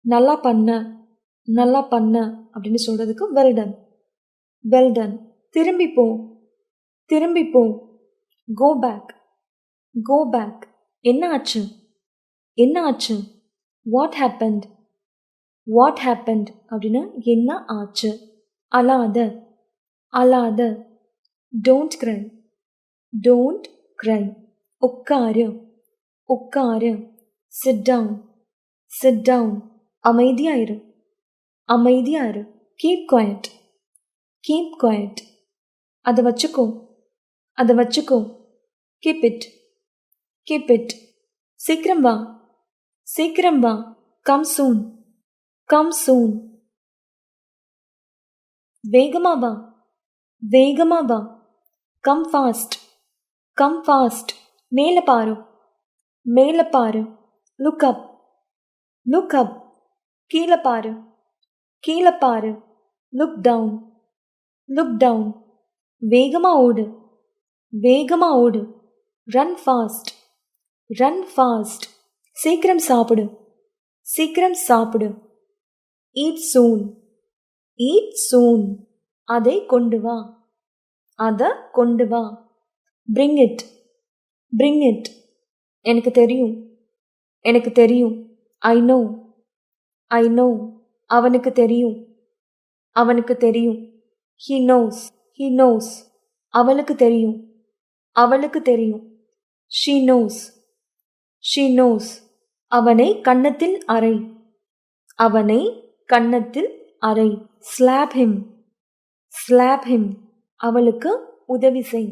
நல்லா பண்ண, நல்லா பண்ண அப்படின்னு சொல்றதுக்கு வெல் டன். Well done. திரும்பி போ, திரும்பி போ. Go back, go back. என்ன ஆச்சு, என்ன ஆச்சு. வாட் ஹேப்பண்ட், வாட் ஹேப்பண்ட் அப்படின்னு என்ன ஆச்சு. அழாத, அழாத. Don't cry, don't cry. உட்காரு, உட்காரு. Sit down, sit down. அமைதியாயிரு, அமைதியாயிரு. Keep quiet, keep quiet. அதை வச்சுக்கோ, அதை வச்சுக்கோ. Keep it, keep it. சீக்கிரம் வா, சீக்கிரம் வா. Come soon, come soon. வேகமா வா, வேகமா வா. Come fast, come fast. மேலே பாரு, மேலே பாரு. Look up, look up. கீழே பாரு, கீழே பாரு. Look down, look down. வேகமா ஓடு, வேகமா ஓடு. Run fast, run fast. சீக்கிரம் சாப்பிடு, சீக்கிரம் சாப்பிடு. ஈட் சூன், ஈட் சூன். அதை கொண்டு வா, அதை கொண்டு வா. Bring it, bring it. எனக்கு தெரியும், எனக்கு தெரியும். I know, I no. அவனுக்கு தெரியும், அவனுக்கு தெரியும். He knows, he knows. அவளுக்கு தெரியும், அவளுக்கு தெரியும். She nose, she nose. அவனை கன்னத்தில் அறை, அவனை கன்னத்தில் அறை. Slab him, slab him. அவளுக்கு உதவி செய்,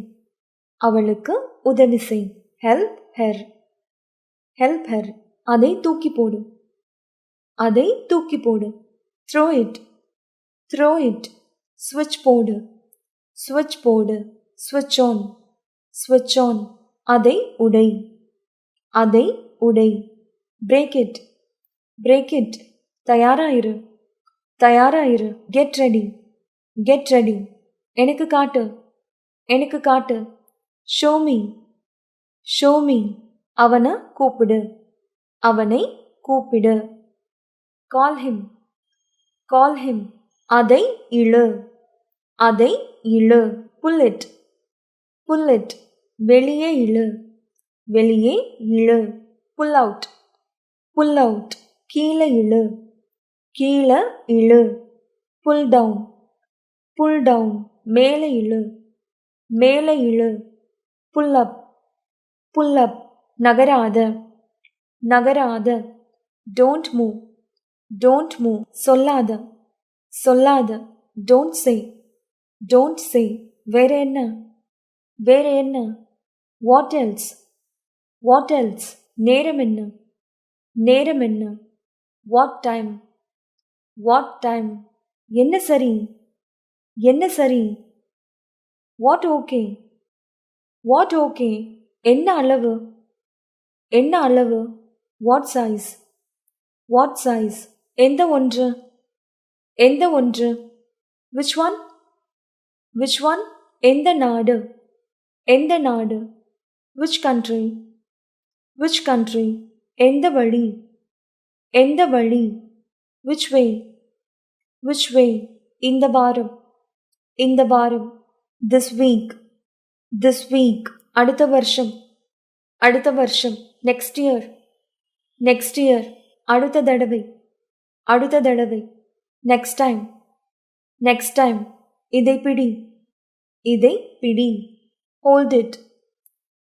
அவளுக்கு உதவி செய். Help her, help her. அதை தூக்கி போடு, அதை தூக்கி போடு. Throw it, throw it. ஸ்விட்ச் போடு, ஸ்விட்ச் போடு. ஸ்விட்ச் ஆன், ஸ்விட்ச் ஆன். அதை உடை, அதை உடை. Break it, break it. தயாராயிரு, தயாராயிரு. Get ready, get ready. எனக்கு காட்டு, எனக்கு காட்டு. Show me, show me. அவனை கூப்பிடு, அவனை கூப்பிடு. Call him, call him. அதை இழு, அதை இழு. Pull it, pull it. வெளியே இழு, வெளியே இழு. Pull out, pull out. கீழே இழு, கீழே இழு. Pull down, pull down. மேலே இழு, மேலே இழு. Pull up, pull up. நகராத, நகராத. Don't move, don't move. சொல்லாத, சொல்லாத. Don't say, don't say. வேற என்ன, வேற என்ன. What else, what else. நேரம் என்ன, நேரம் என்ன. What time, what time. என்ன சரி, என்ன சரி. What okay, what okay. என்ன அளவு, என்ன அளவு. What size, what size. எந்த ஒன்று, எந்த ஒன்று. Which one, which one. எந்த நாடு, எந்த நாடு. Which country, which country. எந்த வழி, எந்த வழி. Which way, which way. இந்த வாரம், இந்த வாரம். This week, this week. அடுத்த வருஷம், அடுத்த வருஷம். Next year, next year. அடுத்த தடவை, அடுத்த தடவை. Next time, next time. இதை பிடி, இதை பிடி. Hold it,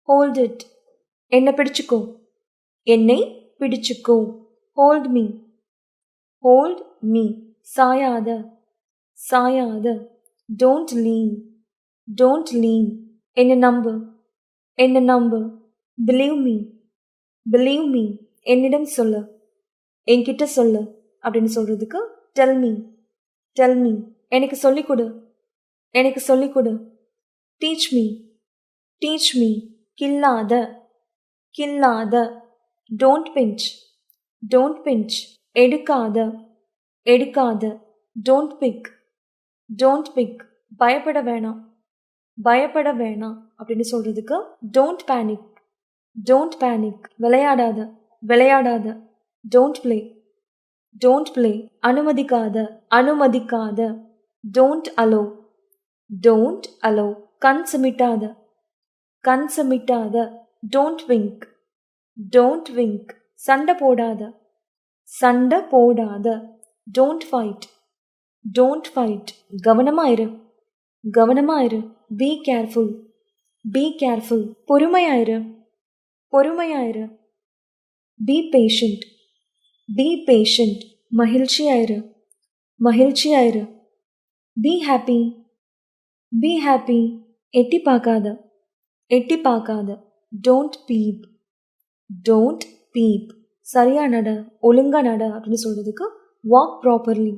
hold it. என்னை பிடிச்சுக்கோ, என்னை பிடிச்சுக்கோ. Hold me, hold me. சாயாத, சாயாத. Don't lean, don't lean. என்னை நம்பு, என்னை நம்பு. Believe me, believe me. என்னிடம் சொல்லு, என்கிட்ட சொல்லு அப்படின்னு சொல்றதுக்கு டெல் மீ, டெல் மீ. எனக்கு சொல்லிக் கொடு, எனக்கு சொல்லிக் கொடு. Teach me, teach me. கில்லாத, கில்லாத. Don't pinch, don't pinch. எடுக்காத, எடுக்காத. Don't pick, don't pick. பயப்பட வேணாம், பயப்பட வேணாம் அப்படின்னு சொல்றதுக்கு டோன்ட் பேனிக், டோன்ட் பேனிக். விளையாடாத, விளையாடாத. டோன்ட் பிளே, don't play, அனுமதிக்காத, அனுமதிக்காத, don't allow, don't allow, கண் சிமிட்டாத, கண் சிமிட்டாத, don't wink, don't wink, சண்டை போடாத, சண்டை போடாத, don't fight, don't fight, கவனமாயிரு, கவனமாயிரு, be careful, be careful, பொறுமையாயிரு, பொறுமையாயிரு, be patient, be patient, மகிழ்ச்சியாயிரு, மகிழ்ச்சியாயிரு, be happy, be happy, எட்டி பார்க்காத, எட்டி பார்க்காத, don't peep, don't peep, சரியா நட, ஒழுங்கா நட அப்படின்னு சொல்றதுக்கு walk properly,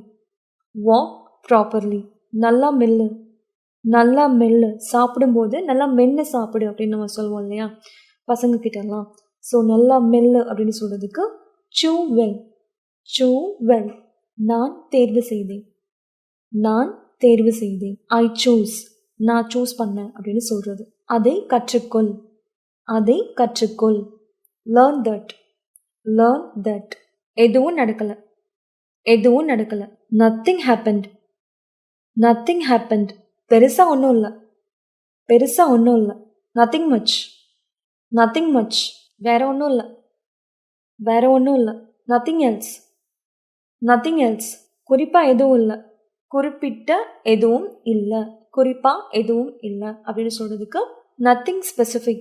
walk properly, நல்லா மெல்லு, நல்லா மெல்லு, சாப்பிடும்போது நல்லா மென்று சாப்பிடு அப்படின்னு நம்ம சொல்லுவோம் இல்லையா பசங்க கிட்டலாம். ஸோ நல்லா மெல்லு அப்படின்னு சொல்றதுக்கு chew well, chew well, நான் தேர்வு செய்தேன், நான் தேர்வு செய்தேன், I choose, நான் சூஸ் பண்ணேன் அப்படின்னு சொல்றது. அதை கற்றுக்கொள், அதை கற்றுக்கொள், learn that, learn that, எதுவும் நடக்கல, எதுவும் நடக்கல, nothing happened, nothing happened, பெருசா ஒன்றும் இல்லை, பெருசா ஒன்றும் இல்லை, nothing much, nothing much, வேற ஒன்றும் இல்லை, வேற ஒன்றும் இல்லை, nothing else, nothing else, குறிப்பா எதுவும் இல்லை, குறிப்பிட்ட எதுவும் இல்லை, குறிப்பா எதுவும் இல்லை அப்படின்னு சொல்றதுக்கு nothing specific,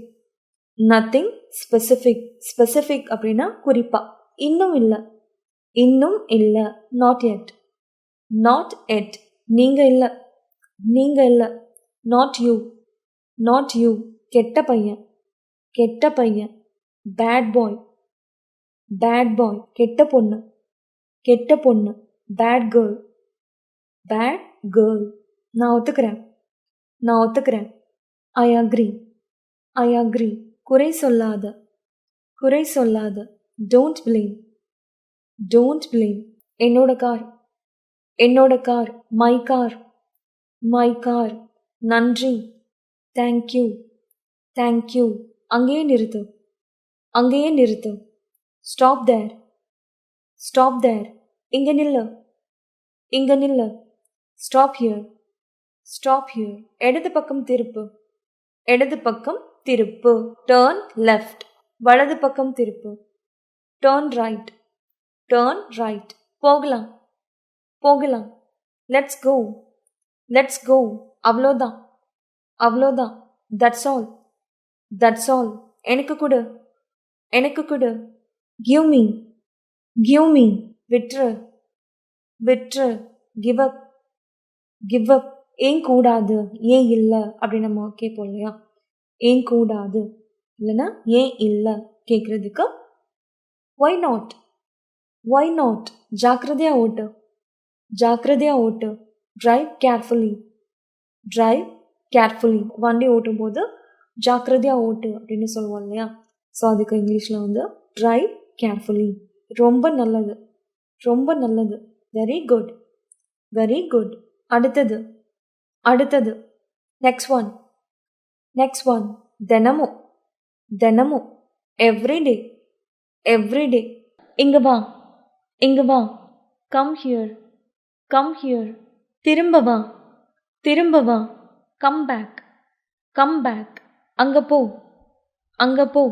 nothing specific, specific அப்படின்னா குறிப்பா, இன்னும் இல்லை, இன்னும் இல்லை, not yet, not yet, நீங்க இல்லை, நீங்க இல்லை, not you, not you, கெட்ட பையன், கெட்ட பையன், bad boy, bad boy, கெட்ட பொண்ணு, கெட்ட பொண்ணு, bad girl, bad girl, நான் ஒத்துக்கிறேன், நான் ஒத்துக்கிறேன், I agree, I agree, குறை சொல்லாத, குறை சொல்லாத, don't blame, don't blame, என்னோட கார், என்னோட car, my car, my car, நன்றி, thank you, thank you, அங்கேயே நிறுத்து, அங்கேயே நிறுத்து, stop there, stop there, இங்க நில்லு, இங்க நில்லு, stop here, stop here, இடது பக்கம் திருப்பு, இடது பக்கம் திருப்பு, turn left, வலது பக்கம் திருப்பு, turn right, turn right, போகலாம், போகலாம், let's go, let's go, அவ்வளோதான், அவ்வளோதான், that's all, that's all, எனக்கு கொடு, எனக்கு கொடு, give me, give me, விட்ரு, விட்ரு, give up, give up, ஏன் கூடாது, ஏன் இல்லை அப்படின்னு நம்ம கேட்போம் இல்லையா, ஏன் கூடாது இல்லைன்னா ஏன் இல்லை கேட்குறதுக்கு why not, why not, ஜாக்கிரதையா ஓட்டு, ஜாக்கிரதையா ஓட்டு, drive carefully, drive carefully, வண்டி ஓட்டும் போது ஜாக்கிரதையா ஓட்டு அப்படின்னு சொல்லுவோம் இல்லையா. ஸோ அதுக்கு இங்கிலீஷில் வந்து drive carefully, ரொம்ப நல்லது, ரொம்ப நல்லது, வெரி குட், வெரி குட், அடுத்தது, அடுத்தது, நெக்ஸ்ட் ஒன், நெக்ஸ்ட் ஒன், தினமும், தினமும், எவ்ரிடே, எவ்ரிடே, இங்க வா, இங்க வா, கம் ஹியர், கம் ஹியர், திரும்ப வா, திரும்ப வா, கம் பேக், கம் பேக், அங்க போ, அங்க போ,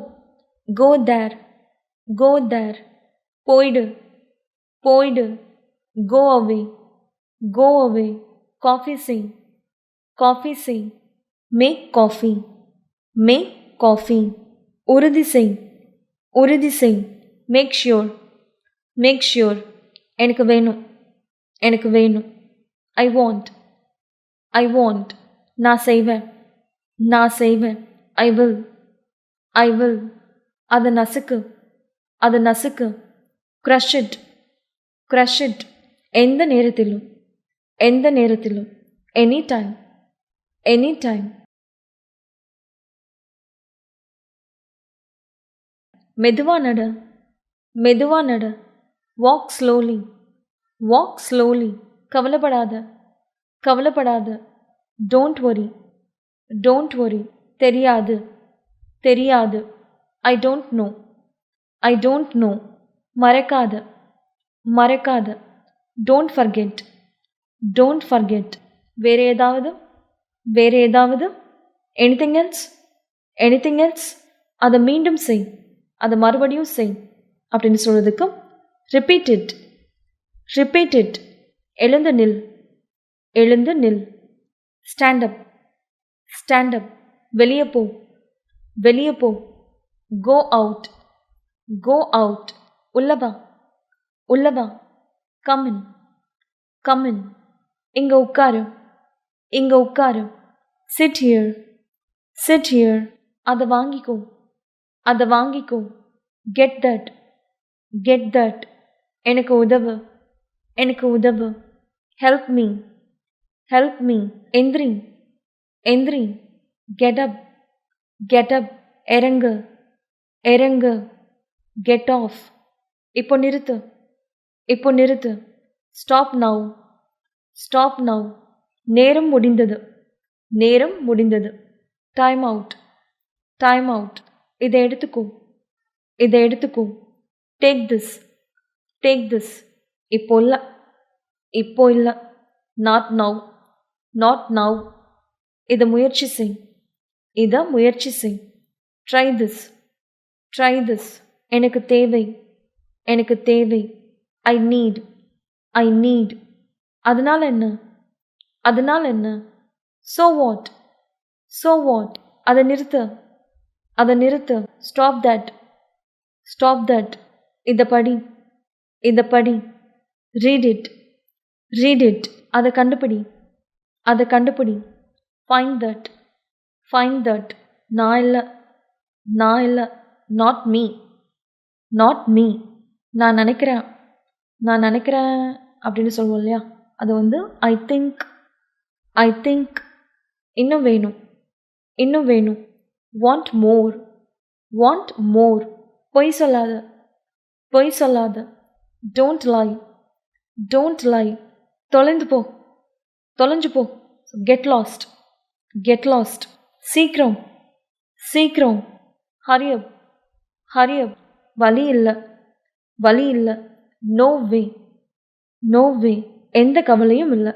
கோ தேர், கோ தேர், போயிடு, போயிடு, கோ அவே, கோ அவே, காஃபி செய், காஃபி செய், மேக் காஃபி, மேக் காஃபி, உறுதி செய், உறுதி செய், மேக் ஷியோர், மேக் ஷியோர், எனக்கு வேணும், எனக்கு வேணும், ஐ வாண்ட், ஐ வாண்ட், நான் செய்வேன், நான் செய்வேன், ஐ வில், ஐ வில், அதை நசுக்கு, அதை நசுக்கு, க்ரஷ் இட், க்ரஷ் இட், எந்த நேரத்திலும், எந்த நேரத்திலும், எனி டைம், எனி டைம், மெதுவா நட, மெதுவா நட, வாக் ஸ்லோலி, வாக் ஸ்லோலி, கவலைப்படாத, கவலைப்படாத, டோன்ட் வரி, டோன்ட் வரி, தெரியாது, தெரியாது, I don't know, I don't know, மறக்காத, மறக்காத. Don't forget. Don't forget. வேறு ஏதாவது? வேறு ஏதாவது? Anything else? Anything else? அதை மீண்டும் செய், அதை மறுபடியும் செய் அப்படின்னு சொல்கிறதுக்கு ரிப்பீட் இட். Repeat it. எழுந்து நில். எழுந்து நில். Stand up. Stand up. வெளியே போ. வெளியே போ. Go out. Go out. உள்ளவா. உள்ளவா. கம்மின். கம்மின். இங்கே உட்காரு. இங்கே உட்காரு. Sit here. Sit here. அதை வாங்கிக்கோ. அதை வாங்கிக்கோ. Get that. Get that. எனக்கு உதவு. எனக்கு உதவு. Help me. Help me. எந்திரி. எந்திரி. Get up. Get up. இறங்கு. இறங்கு. Get off. இப்போ நிறுத்து. இப்போ நிறுத்து. Stop now. Stop now. நேரம் முடிந்தது. நேரம் முடிந்தது. Time out. Time out. இதை எடுத்துக்கோ. இதை எடுத்துக்கோ. Take this. Take this. இப்போ இல்லை. இப்போ இல்லை. Not now. Not now. இதை முயற்சி செய். இதை முயற்சி செய். Try this. Try this. எனக்கு தேவை. எனக்கு தேவை. I need. I need. அதனால் என்ன? அதனால் என்ன? So what. So what. அதை நிறுத்து. அதை நிறுத்து. Stop that. Stop that. இதை படி. இதை படி. Read it. Read it. அதை கண்டுபிடி. அதை கண்டுபிடி. Find that. Find that. நான் இல்லை. நான் இல்லை. Not me. Not me. நான் நினைக்கிறேன். நான் நினைக்கிறேன் அப்படின்னு சொல்லுவோம் இல்லையா, அது ஐ திங்க். I think. இன்னும் வேணும். இன்னும் வேணும். Want more. Want more. பொய் சொல்லாத. பொய் சொல்லாத. Don't lie. Don't lie. தொலைந்து போ. தொலைஞ்சு போ. Get lost. Get lost. சீக்கிரம். சீக்கிரம். ஹரியப். ஹரியப். வழி இல்லை. வழி இல்லை. No way. No way. எந்த கவலையும் இல்லை.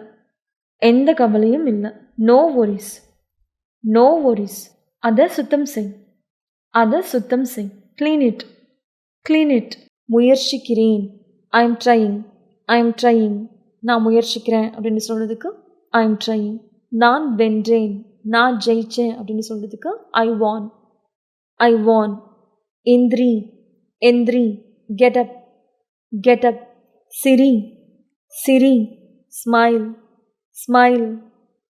எந்த கவலையும் இல்லை. No worries. No worries. அதை சுத்தம் செய். அதை சுத்தம் செய். Clean it. Clean it. முயற்சிக்கிறேன். I am trying. I am trying. நான் முயற்சிக்கிறேன் அப்படின்னு சொல்கிறதுக்கு ஐ எம் ட்ரையிங். நான் வென்றேன். நான் ஜெயிச்சேன் அப்படின்னு சொல்கிறதுக்கு ஐ வான். ஐ வான். எந்திரி. எந்திரி. Get up. Get up. சிரி. சிரி. ஸ்மைல். ஸ்மைல்.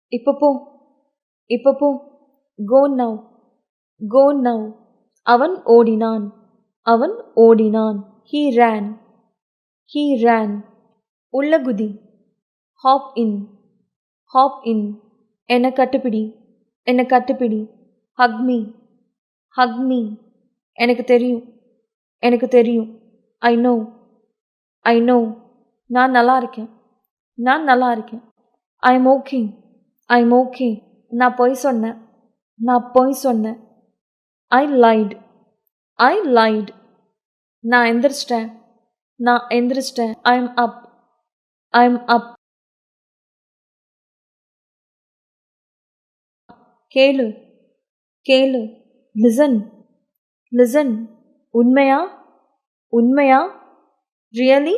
இப்போ போ. இப்போ போ. Go now. Go now. அவன் ஓடினான். அவன் ஓடினான். He ran. He ran. உள்ள குதி. Hop in. Hop in. என்னை கட்டுப்பிடி. என்னை கட்டுப்பிடி. Hug me. Hug me. எனக்கு தெரியும். எனக்கு தெரியும். I know. I know. நான் நல்லா இருக்கேன். நான் நல்லா இருக்கேன். I am okay. I am okay. நான் பொய் சொன்னேன். நான் பொய் சொன்னேன். I light. I light. நான் எந்திரிச்சிட்டேன். நான் எந்திரிச்சிட்டேன். I am up. I am அப். கேளு. கேளு. லிசன். லிசன். உண்மையா? உண்மையா? ரியலி?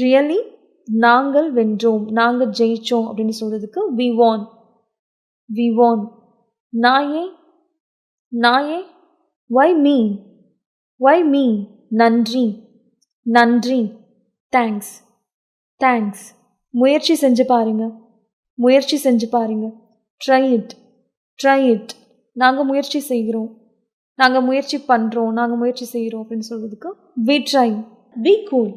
ரியலி? நாங்கள் வென்றோம். நாங்கள் ஜெயிச்சோம் அப்படின்னு சொல்கிறதுக்கு வி வான். வி வான். நாயே. நாயே. Why me. Why me. நன்றி. நன்றி. தேங்க்ஸ். தேங்க்ஸ். முயற்சி செஞ்சு பாருங்க. முயற்சி செஞ்சு பாருங்க. Try it. Try it. நாங்கள் முயற்சி செய்கிறோம். நாங்கள் முயற்சி பண்ணுறோம். நாங்கள் முயற்சி செய்கிறோம் அப்படின்னு சொல்கிறதுக்கு we try. Be cool.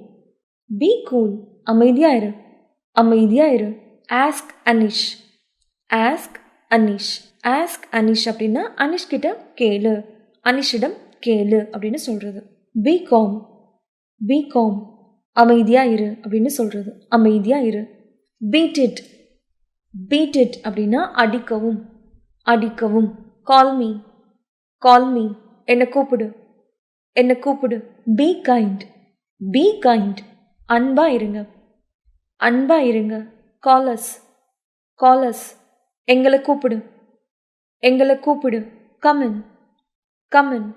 Be cool. அமைதியாயிரு. அமைதியாயிரு. Ask Anish. Ask Anish. Ask Anish அப்படின்னா அனிஷ் கிட்ட கேளு. அனிஷிடம் கேளு அப்படின்னு சொல்கிறது. Be calm. Be calm. அமைதியாயிரு அப்படின்னு சொல்கிறது. அமைதியாயிரு. Beat it. பீட் இட் அப்படின்னா அடிக்கவும். அடிக்கவும். Call me. Call me. என்னை கூப்பிடு. என்னை கூப்பிடு. Be kind. Be kind. அன்பா இருங்க, அன்பா இருங்க. காலஸ், காலஸ், எங்களை கூப்பிடு, எங்களை கூப்பிடு. கமின், கமின்,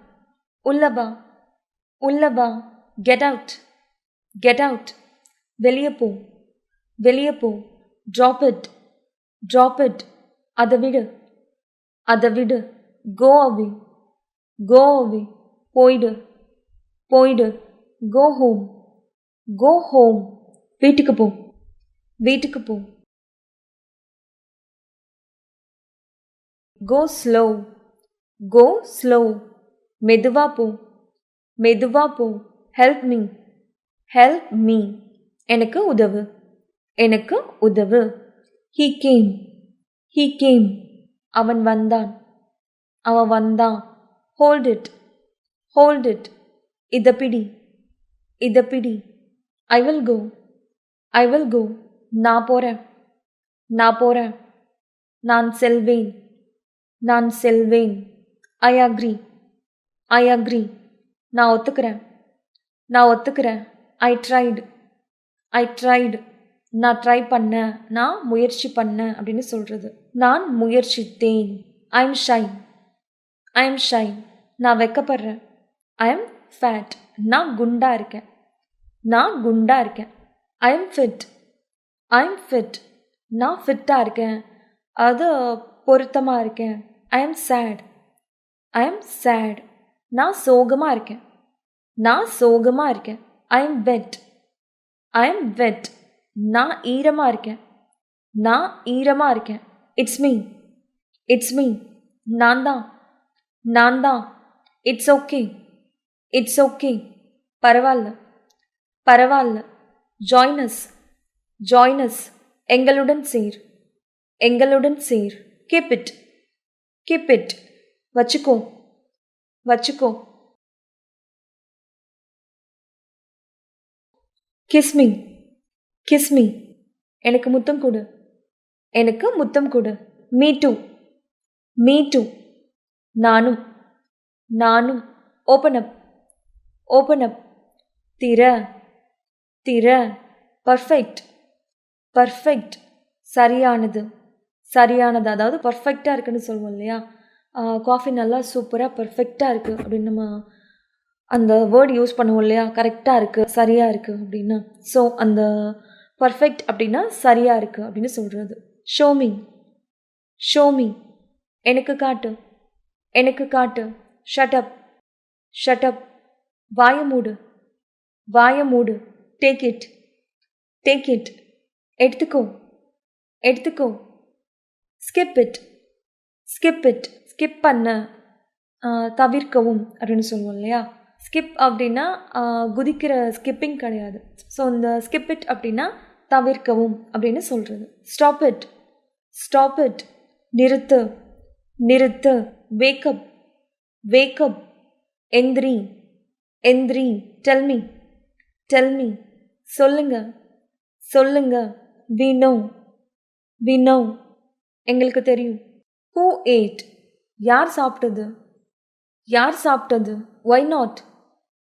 உள்ளவா, உள்ளவா. கெட் அவுட், கெட் அவுட், வெளியே போ, வெளியே போ. ட்ராப் இட், ட்ராப் இட், அதை விடு, அதை விடு. கோ அவே, கோ அவே, போயிடு, போயிடு. கோ ஹோம், கோ ஹோம், வீட்டுக்கு போ, வீட்டுக்கு போ. கோ ஸ்லோ, கோ ஸ்லோ, மெதுவா போ, மெதுவா போ. ஹெல்ப் மீ, ஹெல்ப் மீ, எனக்கு உதவு, எனக்கு உதவு. ஹீ கேம், ஹீ கேம், அவன் வந்தான், அவன் வந்தான். ஹோல்ட் இட், ஹோல்ட் இட், இதை பிடி, இதை பிடி. I will go, I will go, நான் போகிறேன், நான் போகிறேன். நான் செல்வேன், நான் செல்வேன். ஐ அக்ரி, ஐ அக்ரி, நான் ஒத்துக்கிறேன், நான் ஒத்துக்கிறேன். ஐ ட்ரைடு, ஐ ட்ரைடு, நான் ட்ரை பண்ணேன், நான் முயற்சி பண்ணேன் அப்படின்னு சொல்கிறது. நான் முயற்சித்தேன். I am shy, I am shy, நான் வெக்கப்படுறேன். ஐ எம் ஃபேட், நான் குண்டா இருக்கேன், நான் குண்டா இருக்கேன். I M fit, I am fit, நான் ஃபிட்டாக இருக்கேன், அது பொருத்தமாக இருக்கேன். I M chat, I am chat, நான் சோகமாக இருக்கேன், நான் சோகமாக இருக்கேன். I M wet, I am வெட், நான் ஈரமாக இருக்கேன், நான் ஈரமாக இருக்கேன். இட்ஸ் மீ, இட்ஸ் மீ, நான் தான், நான் தான். இட்ஸ் ஓகே, இட்ஸ் ஓகே, பரவாயில்ல, பரவாயில்ல. ஜாயின் அஸ், ஜாயின் அஸ், எங்களுடன் சேர், எங்களுடன் சேர். கீப் இட், கீப் இட், வச்சுக்கோ, வச்சுக்கோ. கிஸ் மீ, கிஸ் மீ, எனக்கு முத்தம் கொடு, எனக்கு முத்தம் கொடு. மீ டூ, மீ டூ, நானும், நானும். ஓப்பன் அப், ஓப்பன் அப், திற, திற. பர்ஃபெக்ட், பர்ஃபெக்ட், சரியானது, சரியானது. அதாவது பர்ஃபெக்டாக இருக்குன்னு சொல்லுவோம் இல்லையா, காஃபி நல்லா சூப்பராக பர்ஃபெக்டாக இருக்குது அப்படின்னு நம்ம அந்த வேர்டு யூஸ் பண்ணுவோம் இல்லையா, கரெக்டாக இருக்குது, சரியாக இருக்குது அப்படின்னு. ஸோ அந்த பர்ஃபெக்ட் அப்படின்னா சரியாக இருக்குது அப்படின்னு சொல்கிறது. ஷோமி, ஷோமி, எனக்கு காட்டு, எனக்கு காட்டு. ஷட்டப், ஷட்டப், வாய மூடு, வாய மூடு. டேக் இட், டேக் இட், எடுத்துக்கோ, எடுத்துக்கோ. Skip it, skip it, skip பண்ண, தவிர்க்கவும் அப்படின்னு சொல்லுவோம் இல்லையா. ஸ்கிப் அப்படின்னா குதிக்கிற ஸ்கிப்பிங் கிடையாது. ஸோ இந்த ஸ்கிப் இட் அப்படின்னா தவிர்க்கவும் அப்படின்னு சொல்கிறது. ஸ்டாப் இட், ஸ்டாப் இட், நிறுத்து, நிறுத்து. வேக்கப், வேக்கப், எந்திரி, எந்திரி. டெல் மீ, டெல் மீ, சொல்லுங்க, சொல்லுங்க. வி நோ, வி நோ, எங்களுக்கு தெரியும். ஹூ ஏட், யார் சாப்பிட்டது, யார் சாப்பிட்டது. ஒய் நாட்,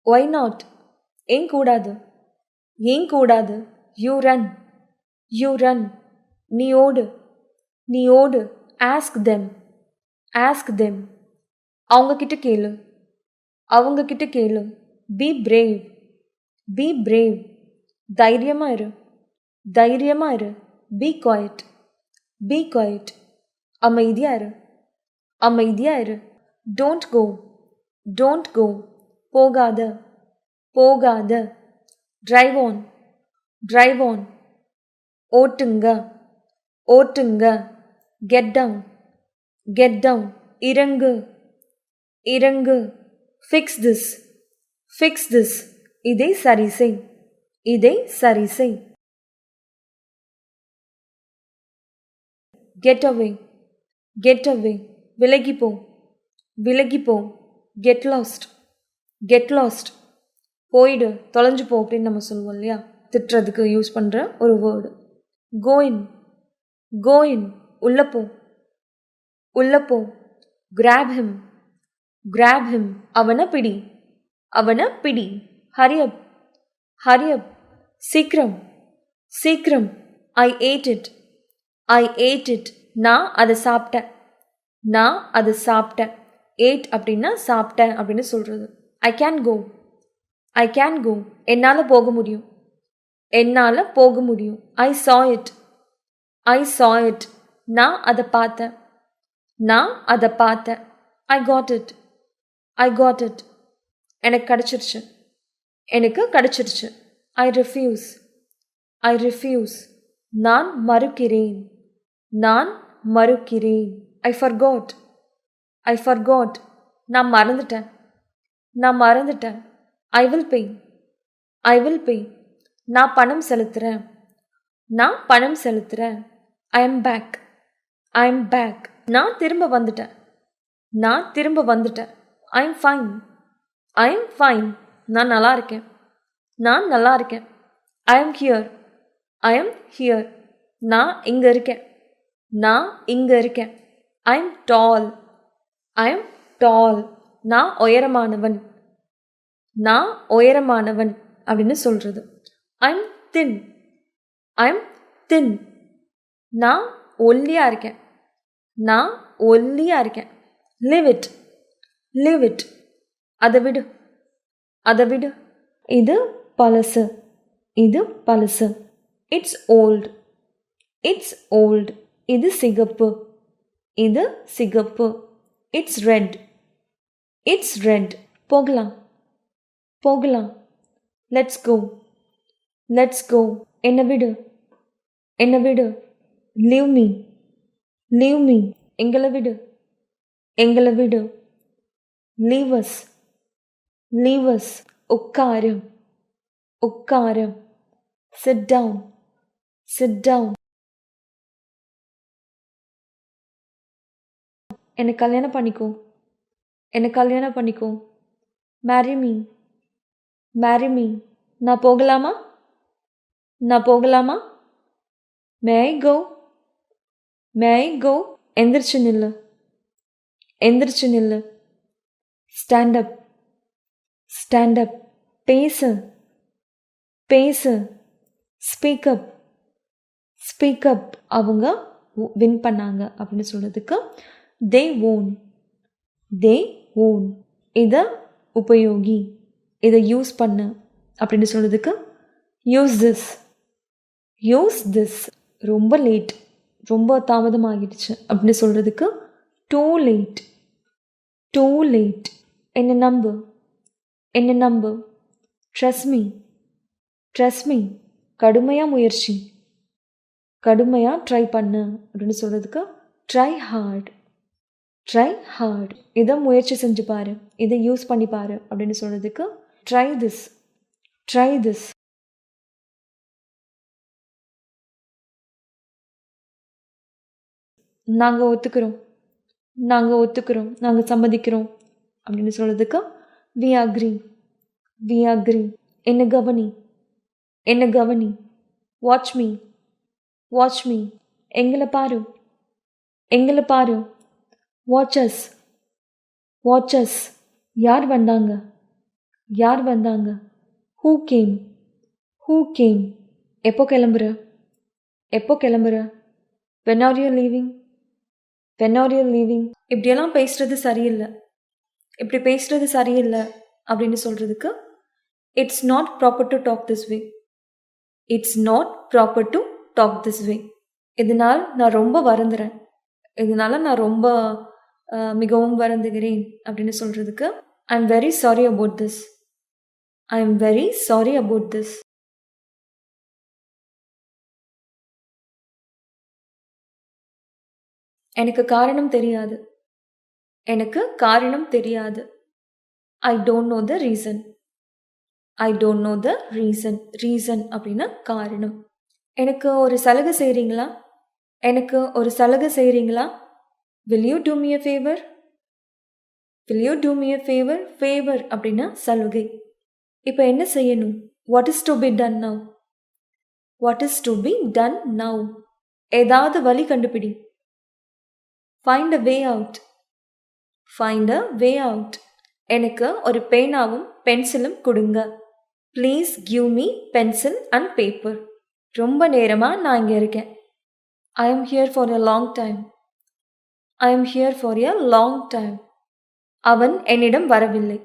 ஒய் நாட், ஏன் கூடாது, ஏன் கூடாது. யூ ரன், யூ ரன், நீ ஓடு, நீ ஓடு. ஆஸ்க் தெம், ஆஸ்க் தெம், அவங்கக்கிட்ட கேளு, அவங்கக்கிட்ட கேளு. பி பிரேவ், பி பிரேவ், தைரியமாக இரு, தைரியமாக இரு. பி குவைட், பி குவைட், அமைதியாக இரு, அமைதியாக இரு. டோன்ட் கோ, டோன்ட் கோ, போகாத, போகாத. டிரைவ் ஆன், டிரைவ் ஆன், ஓட்டுங்க, ஓட்டுங்க. கெட் டவுன், கெட் டவுன், இறங்கு, இறங்கு. ஃபிக்ஸ் திஸ், ஃபிக்ஸ் திஸ், இதை சரி செய், இதை சரி செய். கெட் அவே, கெட் அவே, விலகி போ, விலகி போ. கெட் லாஸ்ட், கெட் லாஸ்ட், போயிடு, தொலைஞ்சு போ அப்படின்னு நம்ம சொல்லுவோம் இல்லையா, திட்டுறதுக்கு யூஸ் பண்ணுற ஒரு வேர்டு. கோயின், கோயின், உள்ள போ, உள்ள போ. கிராப் ஹிம், கிராப் ஹிம், அவனை பிடி, அவனை பிடி. ஹரி அப், ஹரி அப், சீக்கிரம் சீக்கிரம். I ate it. I ate it. நான் அதை சாப்பிட்டேன். நான் அதை சாப்பிட்டேன். ஏட் அப்படின்னா சாப்பிட்டேன் அப்படின்னு சொல்கிறது. I can go. I can go. என்னால் போக முடியும். என்னால் போக முடியும். I saw it. I saw it. நான் அதை பார்த்தேன். நான் அதை பார்த்தேன். I got it. I got it. எனக்கு கிடச்சிருச்சு. எனக்கு கிடச்சிருச்சு. I refuse. I refuse. நான் மறுக்கிறேன். நான் மறுக்கிறேன். I forgot. I forgot. நான் மறந்துட்டேன். நான் மறந்துட்டேன். I will pay. I will pay. நான் பணம் செலுத்துகிறேன். நான் பணம் செலுத்துகிறேன். I am back. I am back. நான் திரும்ப வந்துட்டேன். நான் திரும்ப வந்துட்டேன். I am fine. I am fine. நான் நல்லா இருக்கேன். நான் நல்லா இருக்கேன். I am here. I am here. நான் இங்கே இருக்கேன். நான் இங்கே இருக்கேன். I am tall. I am tall. நான் உயரமானவன். நான் உயரமானவன் அப்படின்னு சொல்கிறது. I am thin. I am தின். நான் ஒல்லியாக இருக்கேன். நான் ஒல்லியாக இருக்கேன். Leave it. Leave it. அதை விடு. அதை விடு. இது பழசு. இது பழசு. It's old. It's old. இது சிகப்பு. இது சிகப்பு. It's red. It's red. போகலாம். போகலாம். Let's go. Let's go. என்னை விடு. என்னை விடு. Leave me. Leave me. எங்களை விடு. எங்களை விடு. Leave us. Leave us. உட்காரு. உட்காரு. Sit down. Sit down. என்னை கல்யாணம் பண்ணிக்கோ. என்னை கல்யாணம் பண்ணிக்கோ. Marry me. Marry me. நான் போகலாமா? நான் போகலாமா? மே ஐ கோ? மே ஐ கோ? எந்திரிச்சு நில்லு. எந்திரிச்சு நில்லு. Stand up. ஸ்டாண்ட் அப். பேசு. பேசு. Speak up. Speak up. அவங்க வின் பண்ணாங்க அப்படின்னு சொல்கிறதுக்கு தே ஓன். தே ஓன். இதை உபயோகி. இதை யூஸ் பண்ணு அப்படின்னு சொல்கிறதுக்கு யூஸ் திஸ். Use this. ரொம்ப லேட். ரொம்ப தாமதமாகிடுச்சு அப்படின்னு சொல்கிறதுக்கு டூ லேட். Too late. என்னை நம்பு. என்னை நம்பு. Trust me. Trust me. கடுமையாக முயற்சி. கடுமையாக ட்ரை பண்ணு அப்படின்னு சொல்கிறதுக்கு ட்ரை ஹார்ட். Try heart. இதை முயற்சி செஞ்சு பாரு. இதை யூஸ் பண்ணி பாரு அப்படின்னு சொல்கிறதுக்கு ட்ரை திஸ். Try this. நாங்கள் ஒத்துக்கிறோம். நாங்கள் ஒத்துக்கிறோம். நாங்கள் சம்மதிக்கிறோம் அப்படின்னு சொல்கிறதுக்கு வி அக்ரி. We agri. என்ன கவனி. என்ன கவனி. Watch me. Watch me. எங்களை பாரு. எங்களை பாரு. Watch us. Watch us. யார் வந்தாங்க. யார் வந்தாங்க. Who came. Who came. எப்போ கிளம்புற. எப்போ கிளம்புற. when are you leaving. when are you leaving. இப்படியெல்லாம் பேசுகிறது சரியில்லை. இப்படி பேசுகிறது சரியில்லை அப்படின்னு சொல்கிறதுக்கு it's not proper to talk this way. It's not proper to talk this way. இதனால் நான் ரொம்ப வருந்துறேன். இதனால் நான் ரொம்ப மிகவும் வருந்துகிறேன் அப்படின்னு சொல்கிறதுக்கு I am very sorry about this. I am very sorry about this. எனக்கு காரணம் தெரியாது. எனக்கு காரணம் தெரியாது. I don't know the reason. I don't know the reason. Reason அப்படின்னா காரணம். எனக்கு ஒரு சலுகை செய்கிறீங்களா. எனக்கு ஒரு சலுகை செய்கிறீங்களா. will you do me a favor. will you do me a favor. favor அப்படின்னா சலுகை. இப்போ என்ன செய்யணும். what is to be done now. what is to be done now. ஏதாவது வழி கண்டுபிடி. find a way out. find a way out. எனக்கு ஒரு பேனாவும் பென்சிலும் கொடுங்க. Please give me pencil and paper. ரொம்ப நேரமாக நான் இங்கே இருக்கேன். I am here for a long time. I am here for a long time. அவன் என்னிடம் வரவில்லை.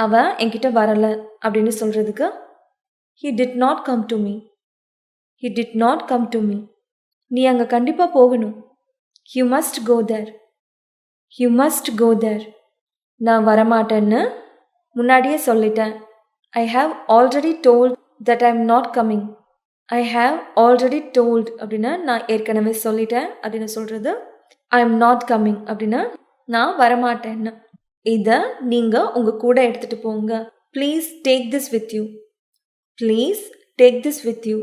அவன் என்கிட்ட வரலை அப்படின்னு சொல்கிறதுக்கு he did not come to me. he did not come to me. நீ அங்கே கண்டிப்பாக போகணும். you must go there. you must go there. நான் வரமாட்டேன்னு முன்னாடியே சொல்லிட்டேன். I have already told that I am not coming. I have already told அப்படின்னா நான் ஏற்கனவே சொல்லிட்டேன் அப்படின்னு சொல்கிறது. I am not coming அப்படின்னா நான் வரமாட்டேன்னு. இதை நீங்கள் உங்கள் கூட எடுத்துகிட்டு போங்க. Please take this with you. Please take this with you.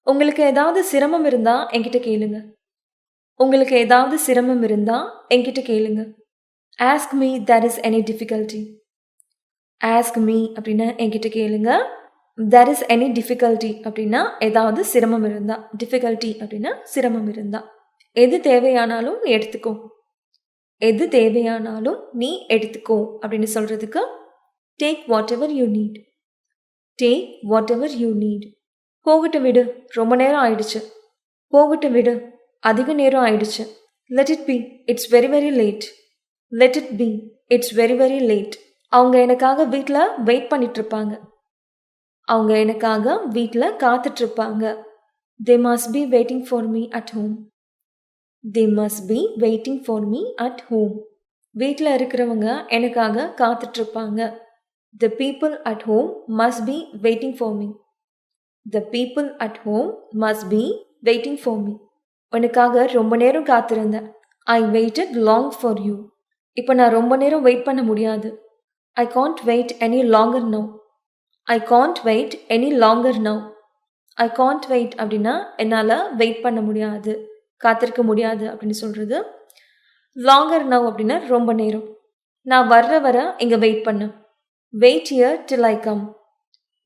உங்களுக்கு ஏதாவது சிரமம் இருந்தால் என்கிட்ட கேளுங்க. உங்களுக்கு ஏதாவது சிரமம் இருந்தால் என்கிட்ட கேளுங்க. Ask me there is any difficulty. Ask me அப்படின்னா என்கிட்ட கேளுங்க. தேர் இஸ் எனி டிஃபிகல்ட்டி அப்படின்னா ஏதாவது சிரமம் இருந்தா. டிஃபிகல்ட்டி அப்படின்னா சிரமம் இருந்தா. எது தேவையானாலும் நீ எடுத்துக்கோ. எது தேவையானாலும் நீ எடுத்துக்கோ அப்படின்னு சொல்கிறதுக்கு take whatever you need. Take whatever you need. போகட்டு விடு, ரொம்ப நேரம் ஆயிடுச்சு. போகட்டு விடு, அதிக நேரம் ஆயிடுச்சு. Let it be, it's very very late. Let it be, it's very very late. அவங்க எனக்காக வீட்டில் வெயிட் பண்ணிகிட்ருப்பாங்க. அவங்க எனக்காக வீட்டில் காத்துட்ருப்பாங்க. They must be waiting for me at home. They must be waiting for me at home. வீட்டில் இருக்கிறவங்க எனக்காக காத்துட்ருப்பாங்க. The people at home must be waiting for me. The people at home must be waiting for me. உனக்காக ரொம்ப நேரம் காத்திருந்தேன். I waited long for you. இப்போ நான் ரொம்ப நேரம் வெயிட் பண்ண முடியாது. I can't wait any longer now. I can't wait any longer now. I can't wait அப்படின்னா என்னால் வெயிட் பண்ண முடியாது, காத்திருக்க முடியாது அப்படின்னு சொல்கிறது. லாங்கர் நவ் அப்படின்னா ரொம்ப நேரம். நான் வர்ற வர இங்கே வெயிட் பண்ண. Wait here till I come.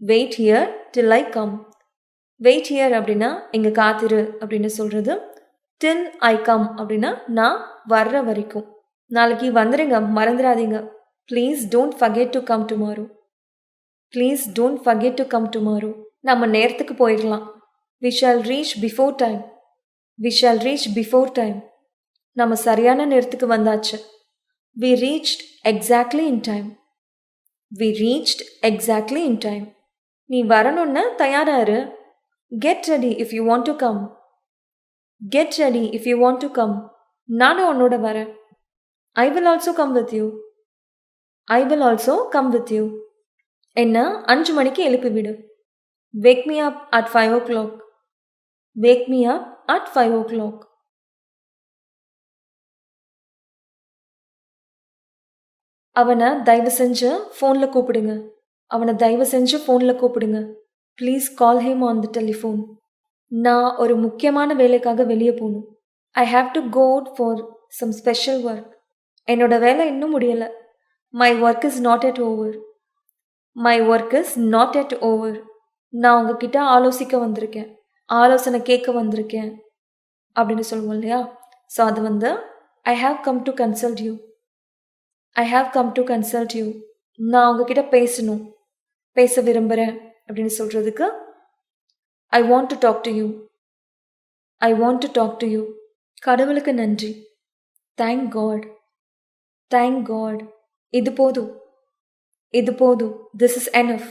Wait here till I come. Wait here அப்படின்னா இங்கே காத்திரு அப்படின்னு சொல்கிறது. டில் ஐ கம் அப்படின்னா நான் வர்ற வரைக்கும். நாளைக்கு வந்துடுங்க, மறந்துடாதீங்க. Please don't forget to come tomorrow. Please don't forget to come tomorrow. நம்ம நேரத்துக்கு போயிடலாம். We shall reach before time. We shall reach before time. நம்ம சரியான நேரத்துக்கு வந்தாச்சு. We reached exactly in time. We reached exactly in time. நீ வரணுன்னு தயாராரு. Get ready if you want to come. Get ready if you want to come. நானும் உன்னோட வரேன். I will also come with you. I will also come with you. என்ன 5 மணிக்கு எழுப்பிவிடு. Wake me up at 5 o'clock. Wake me up at 5 o'clock. அவனை தயவு செஞ்சு ஃபோனில் கூப்பிடுங்க. அவனை தயவு செஞ்சு ஃபோனில் கூப்பிடுங்க. Please call him on the telephone. நான் ஒரு முக்கியமான வேலைக்காக வெளியே போகணும். I have to go out for some special work. என்னோட வேலை இன்னும் முடியலை. My work is not yet over. My work is not yet over. நான் உங்ககிட்ட ஆலோசிக்க வந்திருக்கேன், ஆலோசனை கேட்க வந்திருக்கேன் அப்படின்னு சொல்லுவோம் இல்லையா? ஸோ அது வந்து I have come to consult you. I have come to consult you. நான் உங்ககிட்ட பேசணும், பேச விரும்புகிறேன் அப்படின்னு சொல்கிறதுக்கு I want to talk to you. I want to talk to you. கடவுளுக்கு நன்றி. Thank God. Thank God. இது போதும், இது போதும். This is enough.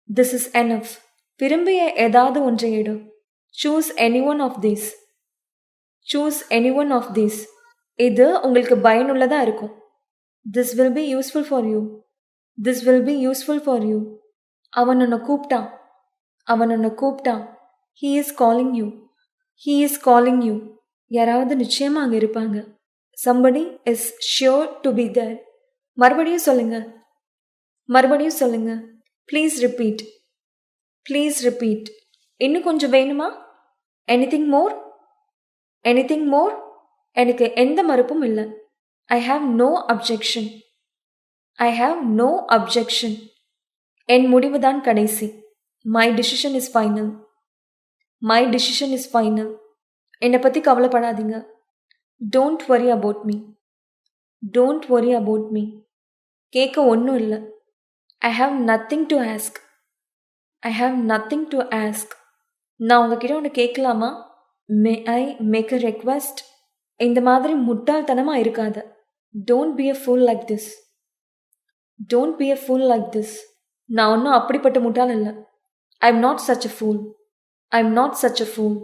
This is enough. விரும்பிய ஏதாவது ஒன்றை எடு. Choose any one of these. Choose any one of these. இது உங்களுக்கு பயனுள்ளதாக இருக்கும். This will be useful for you. This will be useful for you. அவன் உன்னை கூப்பிட்டான். அவன் உன்னை கூப்பிட்டான். He is calling you. He is calling you. யாராவது நிச்சயமாக அங்கே இருப்பாங்க. Somebody is sure to be there. மறுபடியும் சொல்லுங்க, மறுபடியும் சொல்லுங்க. Please repeat. Please repeat. இன்னும் கொஞ்சம் வேணுமா? Anything more? Anything more? எனக்கு எந்த மறுப்பும் இல்லை. I have no objection. I have no objection. என் முடிவு தான் கடைசி. My decision is final. My decision is final. என்னை பற்றி கவலைப்படாதீங்க. Don't worry about me. Don't worry about me. கேட்க ஒன்றும் இல்லை. I have nothing to ask. I have nothing to ask. நான் உங்ககிட்ட ஒன்று கேட்கலாமா? மே ஐ மேக் அ ரெக்வெஸ்ட்? இந்த மாதிரி முட்டாள்தனமாக இருக்காத. Don't be a pool like this. Don't be a pool like this. நான் ஒன்றும் அப்படிப்பட்ட முட்டாள் இல்லை. I am not such a pool. I am not such a pool.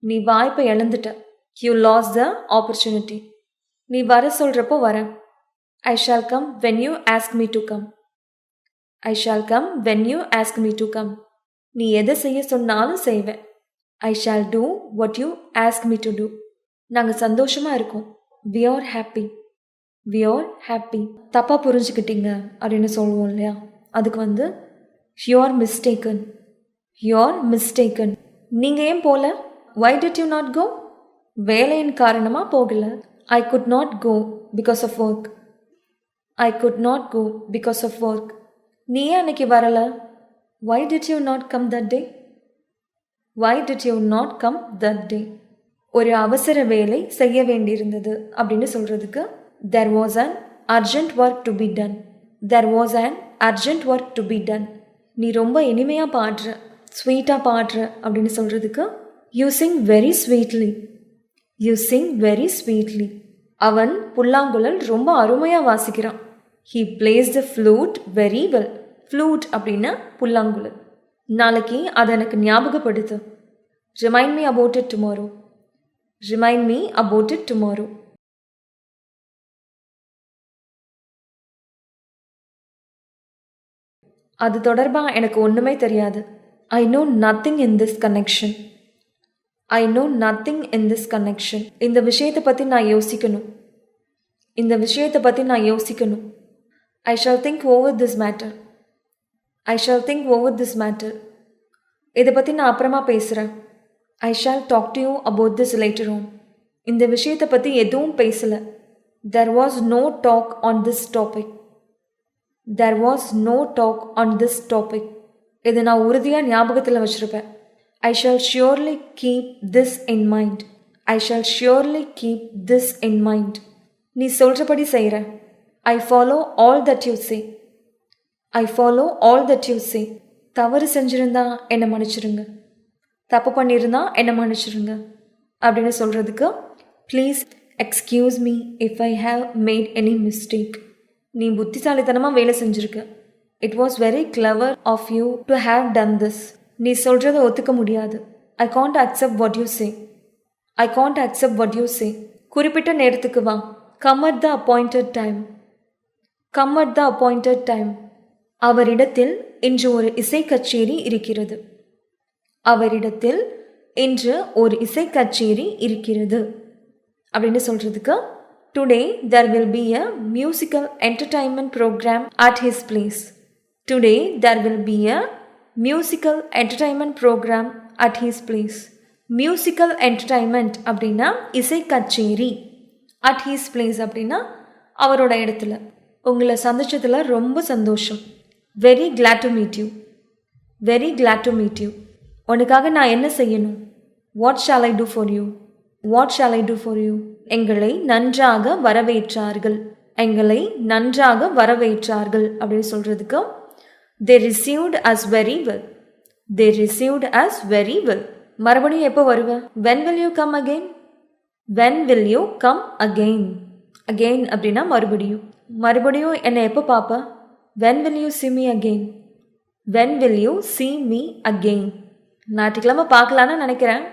நீ வாய்ப்பை இழந்துட்ட. You lose the opportunity. நீ வர சொல்கிறப்போ வரேன். I shall come when you ask me to come. I shall come when you ask me to come. நீ எதை செய்ய சொன்னாலும் செய்வேன். I shall do what you ask me to do. நாங்கள் சந்தோஷமாக இருக்கோம். We are happy. We are happy. தப்பாக புரிஞ்சுக்கிட்டீங்க அப்படின்னு சொல்லுவோம் இல்லையா? அதுக்கு you are mistaken. You are mistaken. நீங்கள் ஏன் போகல? Why did you not go? வேலையின் காரணமாக போகல. I could not go because of work. I could not go because of work. நீ ஏன் அன்னைக்கு வரலை? Why did you not come that day? Why did you not come that day? ஒரு அவசர வேலை செய்ய வேண்டியிருந்தது அப்படின்னு சொல்கிறதுக்கு there was an urgent work to be done. There was an urgent work to be done. நீ ரொம்ப இனிமையாக பாடுற, ஸ்வீட்டாக பாடுற அப்படின்னு சொல்கிறதுக்கு you sing very sweetly. You sing very sweetly. அவன் புல்லாங்குழல் ரொம்ப அருமையாக வாசிக்கிறான். He plays the flute very well. Flute அப்படின்னா புல்லாங்குழல். நாளைக்கு அதை எனக்கு ஞாபகப்படுத்து. Remind me about it tomorrow. Remind me about it tomorrow. அது தொடர்பாக எனக்கு ஒன்றுமே தெரியாது. I know nothing in this connection. I know nothing in this connection. இந்த விஷயத்தை பற்றி நான் யோசிக்கணும். இந்த விஷயத்தை பற்றி நான் யோசிக்கணும். I shall think over this matter. I shall think over this matter. இதை பற்றி நான் அப்புறமா பேசுகிறேன். I shall talk to you about this later on. இந்த விஷயத்தை பற்றி எதுவும் பேசலை. There was no talk on this topic. There was no talk on this topic. இதை நான் உறுதியாக ஞாபகத்தில் வச்சுருப்பேன். I shall surely keep this in mind. I shall surely keep this in mind. நீ சொல்கிறபடி செய்கிறேன். I follow all that you say. I follow all that you say. தவறு செஞ்சுருந்தா என்னை மன்னிச்சிருங்க. தப்பு பண்ணியிருந்தா என்னை மன்னிச்சிருங்க அப்படின்னு சொல்கிறதுக்கு please excuse me if I have made any mistake. நீ புத்திசாலித்தனமாக வேலை செஞ்சுருக்க. It was very clever of you to have done this. நீ சொல்கிறத ஒத்துக்க முடியாது. I can't accept what you say. I can't accept what you say. குறிப்பிட்ட நேரத்துக்கு வா. Come at the appointed time. Come at the appointed time. அவரிடத்தில் இன்று ஒரு இசை கச்சேரி இருக்கிறது. அவரிடத்தில் இன்று ஒரு இசை கச்சேரி இருக்கிறது அப்படின்னு சொல்கிறதுக்கு today there will be a musical entertainment program at his place. Today there will be a musical entertainment program at his place. Musical entertainment அப்படின்னா இசை கச்சேரி. at his place அப்படின்னா அவரோட இடத்துல. உங்களை சந்திச்சதில் ரொம்ப சந்தோஷம். Very glad to meet you. Very glad to meet you. உனக்காக நான் என்ன செய்யணும்? What shall I do for you? What shall I do for you? எங்களை நன்றாக வரவேற்றார்கள். எங்களை நன்றாக வரவேற்றார்கள் அப்படின்னு சொல்கிறதுக்கு they received us very well. they received us very well. மறுபடியும் எப்போ வருவ? when will you come again? when will you come again? again அப்படின்னா மறுபடியும். மறுபடியும் என்னை எப்போ பார்ப்ப? when will you see me again? when will you see me again? ஞாயிற்றுக்கிழமை பார்க்கலான்னு நினைக்கிறேன்.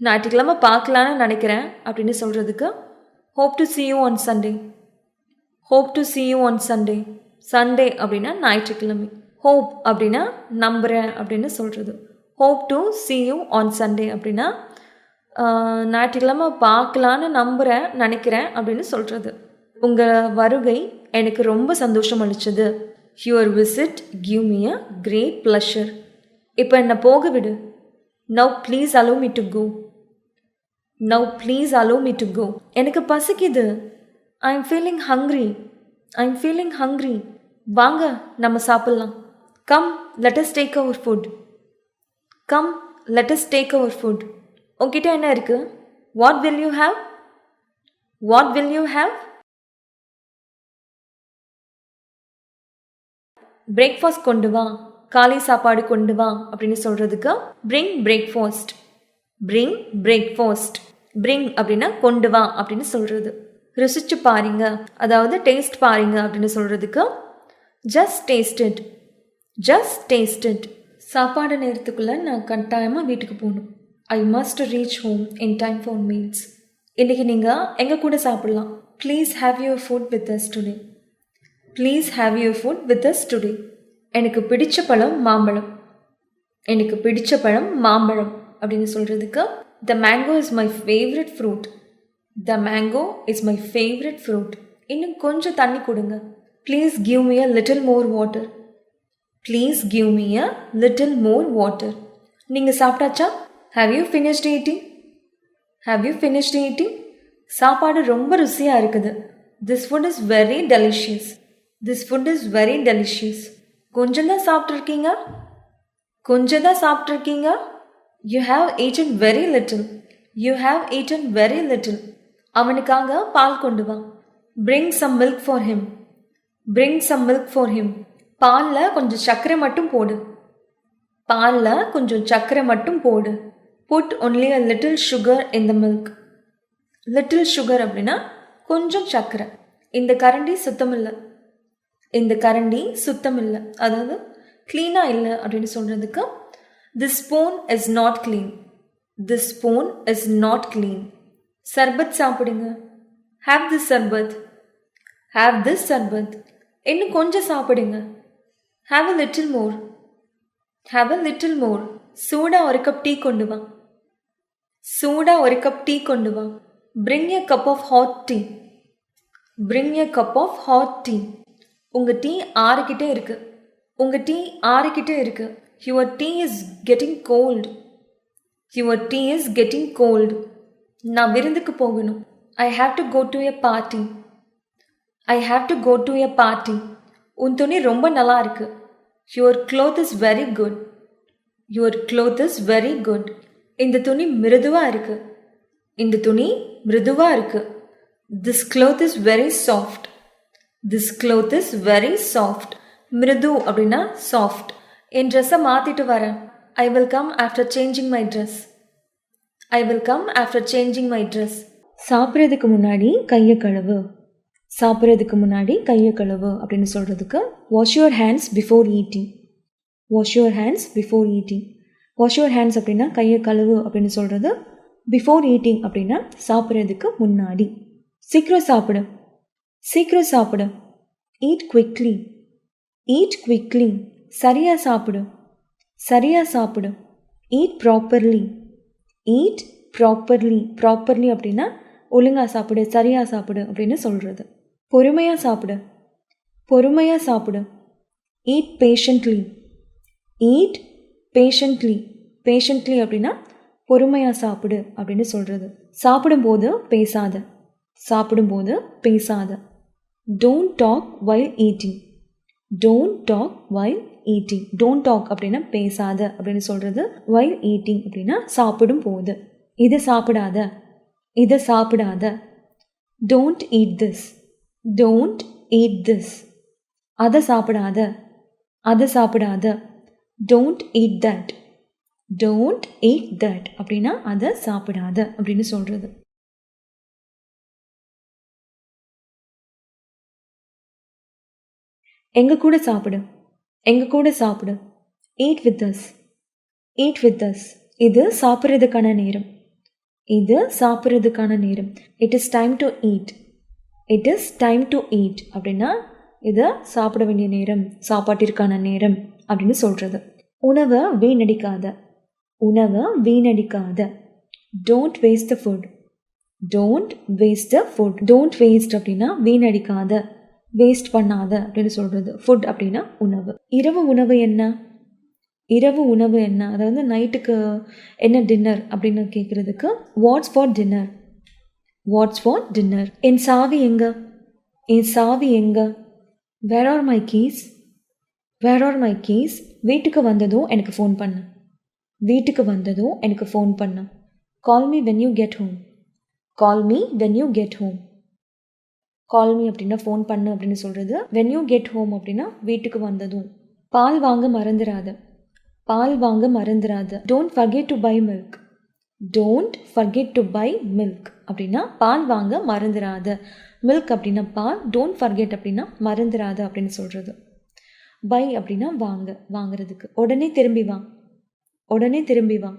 ஞாயிற்றுக்கிழமை பார்க்கலான்னு நினைக்கிறேன் அப்படின்னு சொல்கிறதுக்கு hope to see you on Sunday. hope to see you on Sunday. Sunday அப்படின்னா ஞாயிற்றுக்கிழமை. hope அப்படின்னா நம்புகிறேன் அப்படின்னு சொல்கிறது. hope to see you on Sunday அப்படின்னா ஞாயிற்றுக்கிழமை பார்க்கலான்னு நம்புகிறேன், நினைக்கிறேன் அப்படின்னு சொல்கிறது. உங்கள் வருகை எனக்கு ரொம்ப சந்தோஷம் அளிச்சது. your visit give me a great pleasure. இப்போ என்னை போக விடு. now please allow me to go. now please allow me to go. எனக்கு பசிக்குது. I am feeling hungry. I am feeling hungry. வாங்க நம்ம சாப்பிடலாம். come let us take our food. come let us take our food. உங்ககிட்ட என்ன இருக்கு? what will you have? what will you have? Breakfast கொண்டு வா. காலை சாப்பாடு கொண்டு வா அப்படின்னு சொல்கிறதுக்கு bring breakfast. Bring breakfast. Bring அப்படின்னா கொண்டு வா அப்படின்னு சொல்கிறது. ருசிச்சு பாருங்க, அதாவது டேஸ்ட் பாருங்க அப்படின்னு சொல்கிறதுக்கு just taste it. Just taste it. சாப்பாடு நேரத்துக்குள்ளே நான் கட்டாயமாக வீட்டுக்கு போகணும். I must reach home in time for meals. இன்றைக்கி நீங்கள் எங்கள் கூட சாப்பிட்லாம். Please have your food with us today. Please have your food with us today. எனக்கு பிடிச்ச பழம் மாம்பழம். எனக்கு பிடிச்ச பழம் மாம்பழம் அப்படின்னு சொல்கிறதுக்கு the mango is my favourite fruit. The mango is my favourite fruit. இன்னும் கொஞ்சம் தண்ணி கொடுங்க. Please give me a little more water. Please give me a little more water. நீங்கள் சாப்பிட்டாச்சா? Have you finished eating? Have you finished eating? சாப்பாடு ரொம்ப ருசியாக இருக்குது. This food is very delicious. This food is very delicious. கொஞ்சம் தான் சாப்பிட்ருக்கீங்க. கொஞ்சம் தான் சாப்பிட்ருக்கீங்க. You have eaten very little. You have eaten very little. அவனுக்காக பால் கொண்டு வா. Bring some milk for him. Bring some milk for him. பாலில் கொஞ்சம் சர்க்கரை மட்டும் போடு. பாலில் கொஞ்சம் சர்க்கரை மட்டும் போடு. Put only a little sugar in the milk. Little sugar அப்படின்னா கொஞ்சம் சர்க்கரை. இந்த கரண்டி சுத்தம் இல்லை. இந்த கரண்டி சுத்தம் இல்லை, அதாவது க்ளீனாக இல்லை அப்படின்னு சொல்கிறதுக்கு this spoon is not clean. This spoon is not clean. சர்பத் சாப்பிடுங்க. Have this sharbat. Have this sharbat. இன்னும் கொஞ்சம் சாப்பிடுங்க. Have a little more. Have a little more. சூடாக ஒரு கப் டீ கொண்டு வா. சூடாக ஒரு கப் டீ கொண்டு வா. Bring a cup of hot tea. Bring a cup of hot tea. உங்கள் டீ ஆறிக்கிட்டே இருக்கு. உங்கள் டீ ஆறிக்கிட்டே இருக்கு. Your tea is getting cold. Your tea is getting cold. நான் விருந்துக்கு போகணும். I have to go to a party. I have to go to a party. உன் துணி ரொம்ப நல்லா இருக்கு. Your cloth is very good. Your cloth is very good. இந்த துணி மிருதுவாக இருக்கு. இந்த துணி மிருதுவாக இருக்கு. This cloth is very soft. This cloth is very soft. மிருது அப்படின்னா சாஃப்ட். என் ட்ரெஸ்ஸை மாற்றிட்டு வரேன். I will come after changing my dress. I will come after changing my dress. சாப்பிட்றதுக்கு முன்னாடி கையை கழுவு. சாப்பிட்றதுக்கு முன்னாடி கையை கழுவு அப்படின்னு சொல்கிறதுக்கு wash your hands before eating. Wash your hands before eating. Wash your hands அப்படின்னா கையை கழுவு அப்படின்னு சொல்கிறது. பிஃபோர் ஈட்டிங் அப்படின்னா சாப்பிட்றதுக்கு முன்னாடி. சீக்கிரம் சாப்பிடு. சீக்கிரம் சாப்பிடு. Eat quickly. Eat quickly. சரியாக சாப்பிடு. சரியாக சாப்பிடு. Eat properly. Eat properly. Properly அப்படின்னா ஒழுங்காக சாப்பிடு, சரியாக சாப்பிடு அப்படின்னு சொல்கிறது. பொறுமையாக சாப்பிடு. பொறுமையாக சாப்பிடு. Eat patiently. Eat patiently. Patiently அப்படின்னா பொறுமையாக சாப்பிடு அப்படின்னு சொல்கிறது. சாப்பிடும்போது பேசாத. சாப்பிடும்போது பேசாத. Don't talk while eating. Don't talk while eating. Don't talk அப்படின்னா பேசாத அப்படின்னு சொல்கிறது. வைல் ஈட்டிங் அப்படின்னா சாப்பிடும் போது. இதை சாப்பிடாத. இதை சாப்பிடாத. Don't eat this. Don't eat this. அதை சாப்பிடாத. அதை சாப்பிடாத. Don't eat that. Don't eat that அப்படின்னா அதை சாப்பிடாத அப்படின்னு சொல்கிறது. எங்கள் கூட சாப்பிடு. எங்கள் கூட சாப்பிடு. Eat with us. Eat with us. இது சாப்பிட்றதுக்கான நேரம். இது சாப்பிட்றதுக்கான நேரம். It is time to eat. It is time to eat அப்படின்னா இது சாப்பிட வேண்டிய நேரம், சாப்பாட்டிற்கான நேரம் அப்படின்னு சொல்கிறது. உணவை வீணடிக்காத. உணவை வீணடிக்காத. Don't waste the food. Don't waste the food. Don't waste அப்படின்னா வீணடிக்காத, வேஸ்ட் பண்ணாத அப்படின்னு சொல்கிறது. ஃபுட் அப்படின்னா உணவு. இரவு உணவு என்ன? இரவு உணவு என்ன, அதாவது நைட்டுக்கு என்ன டின்னர் அப்படின்னு கேட்குறதுக்கு what's for dinner. What's for dinner. என் சாவி எங்க? என் சாவி எங்க? Where are my keys? Where are my keys? வீட்டுக்கு வந்ததும் எனக்கு ஃபோன் பண்ணு. வீட்டுக்கு வந்ததும் எனக்கு ஃபோன் பண்ணு. Call me when you get home. Call me when you get home. Call me அப்படின்னா ஃபோன் பண்ணு அப்படின்னு சொல்கிறது. வென் யூ கெட் ஹோம் அப்படின்னா வீட்டுக்கு வந்ததும் பால் வாங்க மறந்துடாத. பால் வாங்க மறந்துடாத. Don't forget to buy milk. Don't forget to buy milk அப்படின்னா பால் வாங்க மறந்துடாத. மில்க் அப்படின்னா பால், டோன்ட் ஃபர்கெட் அப்படின்னா மறந்துடாத அப்படின்னு சொல்கிறது. பை அப்படின்னா வாங்க, வாங்கிறதுக்கு. உடனே திரும்பி வா, உடனே திரும்பி வா.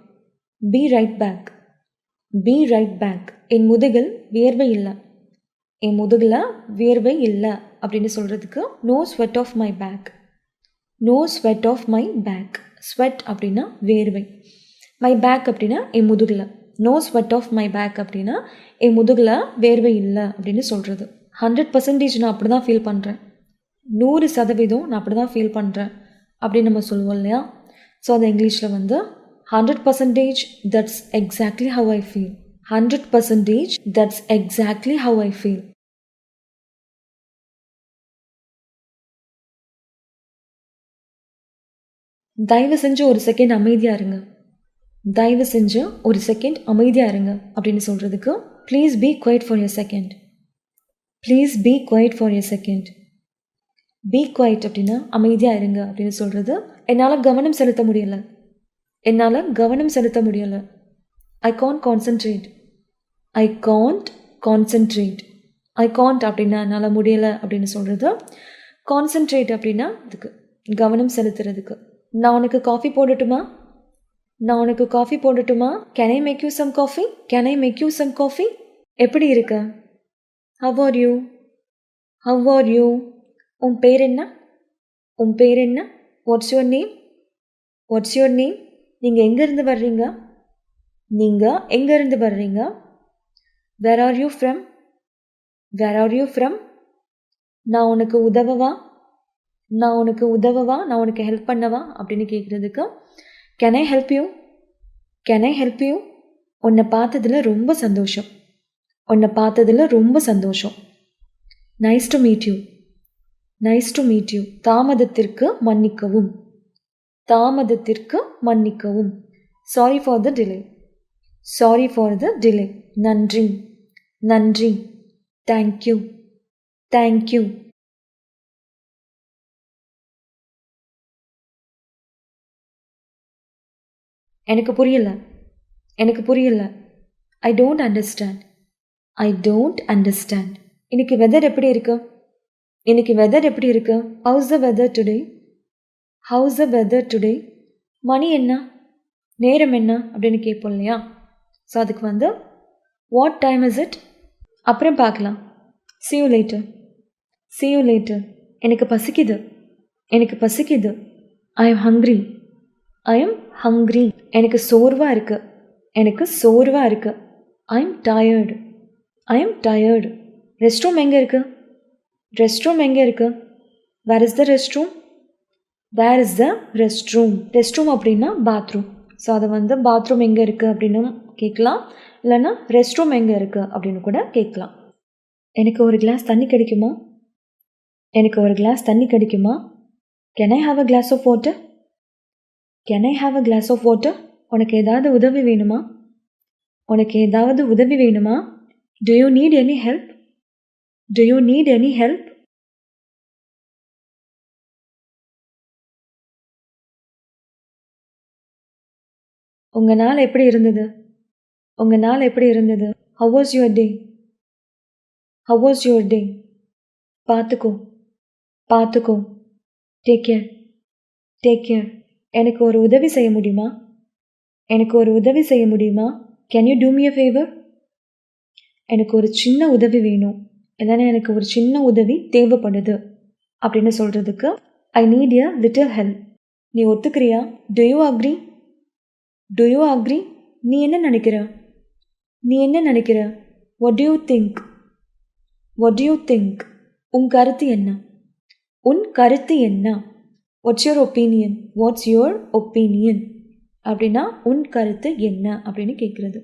Be right back. Be right back. என் முதுகில் வியர்வை இல்லை. என் முதுகில் வியர்வை இல்லை அப்படின்னு சொல்கிறதுக்கு no sweat of my back. No sweat of my back. Sweat அப்படின்னா வேர்வை. மை பேக் அப்படின்னா என் முதுகில். No sweat of my back அப்படின்னா என் முதுகில் வேர்வை இல்லை அப்படின்னு சொல்கிறது. 100% நான் அப்படி தான் ஃபீல் பண்ணுறேன். 100% நான் அப்படி தான் ஃபீல் பண்ணுறேன் அப்படின்னு நம்ம சொல்லுவோம் இல்லையா? ஸோ அது இங்கிலீஷில் வந்து 100% that's exactly how I feel. 100% that's exactly how I feel. தயவு செஞ்சு ஒரு செகண்ட் அமைதியாக இருங்க. தயவு செஞ்சு ஒரு செகண்ட் அமைதியாக இருங்க அப்படின்னு சொல்கிறதுக்கு please be quiet for a second. Please be quiet for a second. Be quiet அப்படின்னா அமைதியாக இருங்க அப்படின்னு சொல்கிறது. என்னால் கவனம் செலுத்த முடியலை. என்னால் கவனம் செலுத்த முடியலை. I can't concentrate. I can't concentrate. I can't அப்படின்னா என்னால் முடியலை அப்படின்னு சொல்கிறது. கான்சன்ட்ரேட் அப்படின்னா இதுக்கு கவனம் செலுத்துறதுக்கு. நான் உனக்கு காஃபி போடட்டுமா? நான் உனக்கு காஃபி போடட்டுமா? Can I make you some coffee? Can I make you some coffee? எப்படி இருக்க? How are you? How are you? உன் பேர் என்ன? உன் பேர் என்ன? What's your name? What's your name? நீங்கள் எங்கேருந்து வர்றீங்க? நீங்கள் எங்கேருந்து வர்றீங்க? Where are you from? Where are you from? நான் உனக்கு உதவவா? நான் உனக்கு உதவவா? நான் உனக்கு ஹெல்ப் பண்ணவா அப்படின்னு கேட்குறதுக்கு can I help you? Can I help you? உன்னை பார்த்ததில் ரொம்ப சந்தோஷம். உன்னை பார்த்ததில் ரொம்ப சந்தோஷம். Nice to meet you. Nice to meet you. தாமதத்திற்கு மன்னிக்கவும். தாமதத்திற்கு மன்னிக்கவும். Sorry for the delay. Sorry for the delay. நன்றி. நன்றி. தேங்க்யூ. தேங்க்யூ. எனக்கு புரியல. எனக்கு புரியல. I don't understand. I don't understand. இன்னைக்கு வெதர் எப்படி இருக்கு? இன்னைக்கு வெதர் எப்படி இருக்கு? How's the weather today? How's the weather today? மணி என்ன? நேரம் என்ன அப்படின்னு கேட்போம் இல்லையா? ஸோ அதுக்கு வந்து வாட் டைம் இஸ் இட்? அப்புறம் பார்க்கலாம். see you later. see you later. எனக்கு பசிக்குது. எனக்கு பசிக்குது. I am hungry. I am hungry. எனக்கு சோர்வாக இருக்கு. எனக்கு சோர்வாக இருக்கு. I am tired. I am tired. Rest room எங்கே இருக்கு? ரெஸ்ட் ரூம் எங்கே இருக்கு? Where is the rest room? Where is the rest room? Rest room அப்படின்னா பாத்ரூம். ஸோ அதை வந்து பாத்ரூம் எங்கே இருக்குது அப்படின்னு கேட்கலாம். இல்லைன்னா ரெஸ்ட் ரூம் எங்கே இருக்குது அப்படின்னு கூட கேட்கலாம். எனக்கு ஒரு கிளாஸ் தண்ணி கிடைக்குமா? எனக்கு ஒரு கிளாஸ் தண்ணி கிடைக்குமா? Can I have a glass of water? Can I have a glass of water? உனக்கு ஏதாவது உதவி வேணுமா? உனக்கு ஏதாவது உதவி வேணுமா? Do you need any help? Do you need any help? உங்கள் நாள் எப்படி இருந்தது? உங்கள் நாள் எப்படி இருந்தது? How was your day? How was your day? பார்த்துக்கோ. பார்த்துக்கோ. Take care. Take care. எனக்கு ஒரு உதவி செய்ய முடியுமா? எனக்கு ஒரு உதவி செய்ய முடியுமா? Can you do me a favour? எனக்கு ஒரு சின்ன உதவி வேணும். இல்லைன்னா எனக்கு ஒரு சின்ன உதவி தேவைப்படுது அப்படின்னு சொல்கிறதுக்கு I need a little help. நீ ஒத்துக்கிறியா? Do you agree? Do you agree? நீ என்ன நினைக்கிற? நீ என்ன நினைக்கிற? What do you think? What do you think? உன் கருத்து என்ன? உன் கருத்து என்ன? What's your opinion? What's your opinion அப்படின்னா உன் கருத்து என்ன அப்படின்னு கேட்குறது.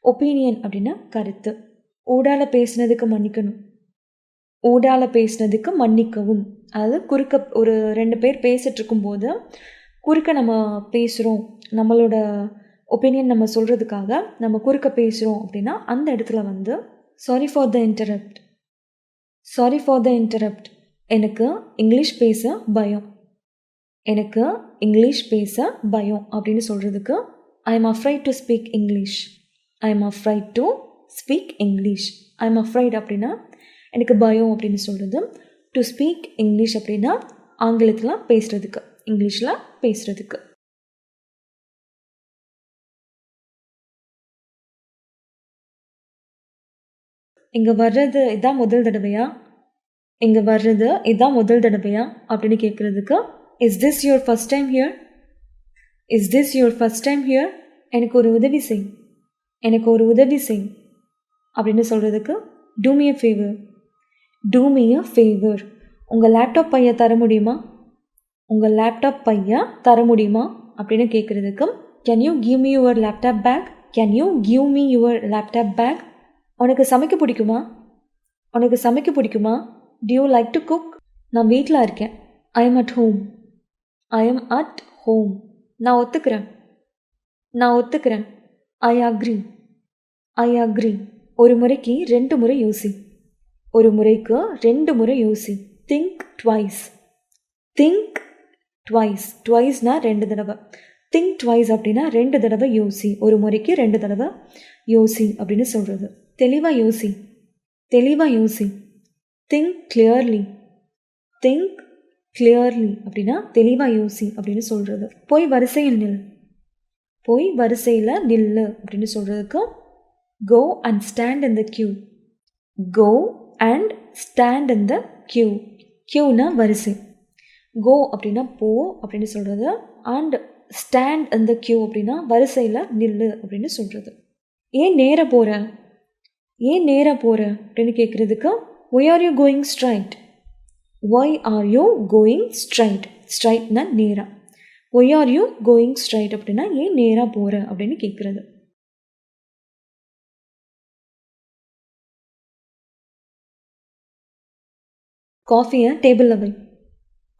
ஒப்பீனியன் அப்படின்னா கருத்து. ஊடால பேசுனதுக்கு மன்னிக்கணும். ஊடால பேசுனதுக்கு மன்னிக்கவும். அதாவது குறுக்க ஒரு 2 பேர் பேசிகிட்டு இருக்கும்போது குறுக்க நம்ம பேசுகிறோம், நம்மளோட ஒப்பீனியன் நம்ம சொல்கிறதுக்காக நம்ம குறுக்க பேசுகிறோம் அப்படின்னா அந்த இடத்துல வந்து sorry for the interrupt. Sorry for the interrupt. எனக்கு இங்கிலீஷ் பேச பயம். எனக்கு இங்கிலீஷ் பேச பயம் அப்படின்னு சொல்கிறதுக்கு I M afraid to speak English. I am afraid to speak English. I am afraid அப்படின்னா எனக்கு பயம் அப்படின்னு சொல்கிறது. டு ஸ்பீக் இங்கிலீஷ் அப்படின்னா ஆங்கிலத்தில் பேசுகிறதுக்கு, இங்கிலீஷில் பேசுகிறதுக்கு. இங்கே வர்றது இதான் முதல் தடவையா, இங்கே வர்றது இதான் முதல் தடவையா அப்படின்னு கேட்குறதுக்கு is this your first time here, is this your first time here, எனக்கு ஒரு உதவி செய், எனக்கு ஒரு உதவி செய் அப்படின்னு சொல்கிறதுக்கு do me a favour, do me a favour. உங்கள் லேப்டாப் பையை தர முடியுமா, உங்கள் லேப்டாப் பையை தர முடியுமா அப்படின்னு கேட்குறதுக்கு can you give me your laptop bag, can you give me your laptop bag. உனக்கு சமைக்க பிடிக்குமா, உனக்கு சமைக்க பிடிக்குமா. Do you like to cook? நான் வீட்டில் இருக்கேன். I am at home. I am at home. நான் ஒத்துக்கிறேன், நான் ஒத்துக்கிறேன். I agree. I agree. ஒரு முறைக்கு 2 முறை யோசி, ஒரு முறைக்கு 2 முறை யோசி. Think twice. Think twice. Twiceனா 2 தடவை. Think twice அப்படின்னா 2 தடவை யோசி, ஒரு முறைக்கு 2 தடவை யோசி அப்படின்னு சொல்கிறது. தெளிவாக யோசி, தெளிவாக யோசி. திங்க் கிளியர்லி, திங்க் கிளியர்லி அப்படின்னா தெளிவாக யோசி அப்படின்னு சொல்கிறது. போய் வரிசையில் நில், போய் வரிசையில் நில்லு அப்படின்னு சொல்கிறதுக்கு go and stand in the queue, go and stand in the queue. கியூனா வரிசை, கோ அப்படின்னா போ அப்படின்னு சொல்கிறது, and stand in the queue அப்படின்னா வரிசையில் நில்லு அப்படின்னு சொல்கிறது. ஏன் நேராக போகிற, ஏன் நேராக போகிற அப்படின்னு கேட்குறதுக்கு why are you going straight, why are you going straight. ஸ்ட்ரைட்னா நேரா. why are you going straight அப்படின்னா ஏன் நேராக போகிற அப்படின்னு கேட்குறது. காஃபியை டேபிளில் வை,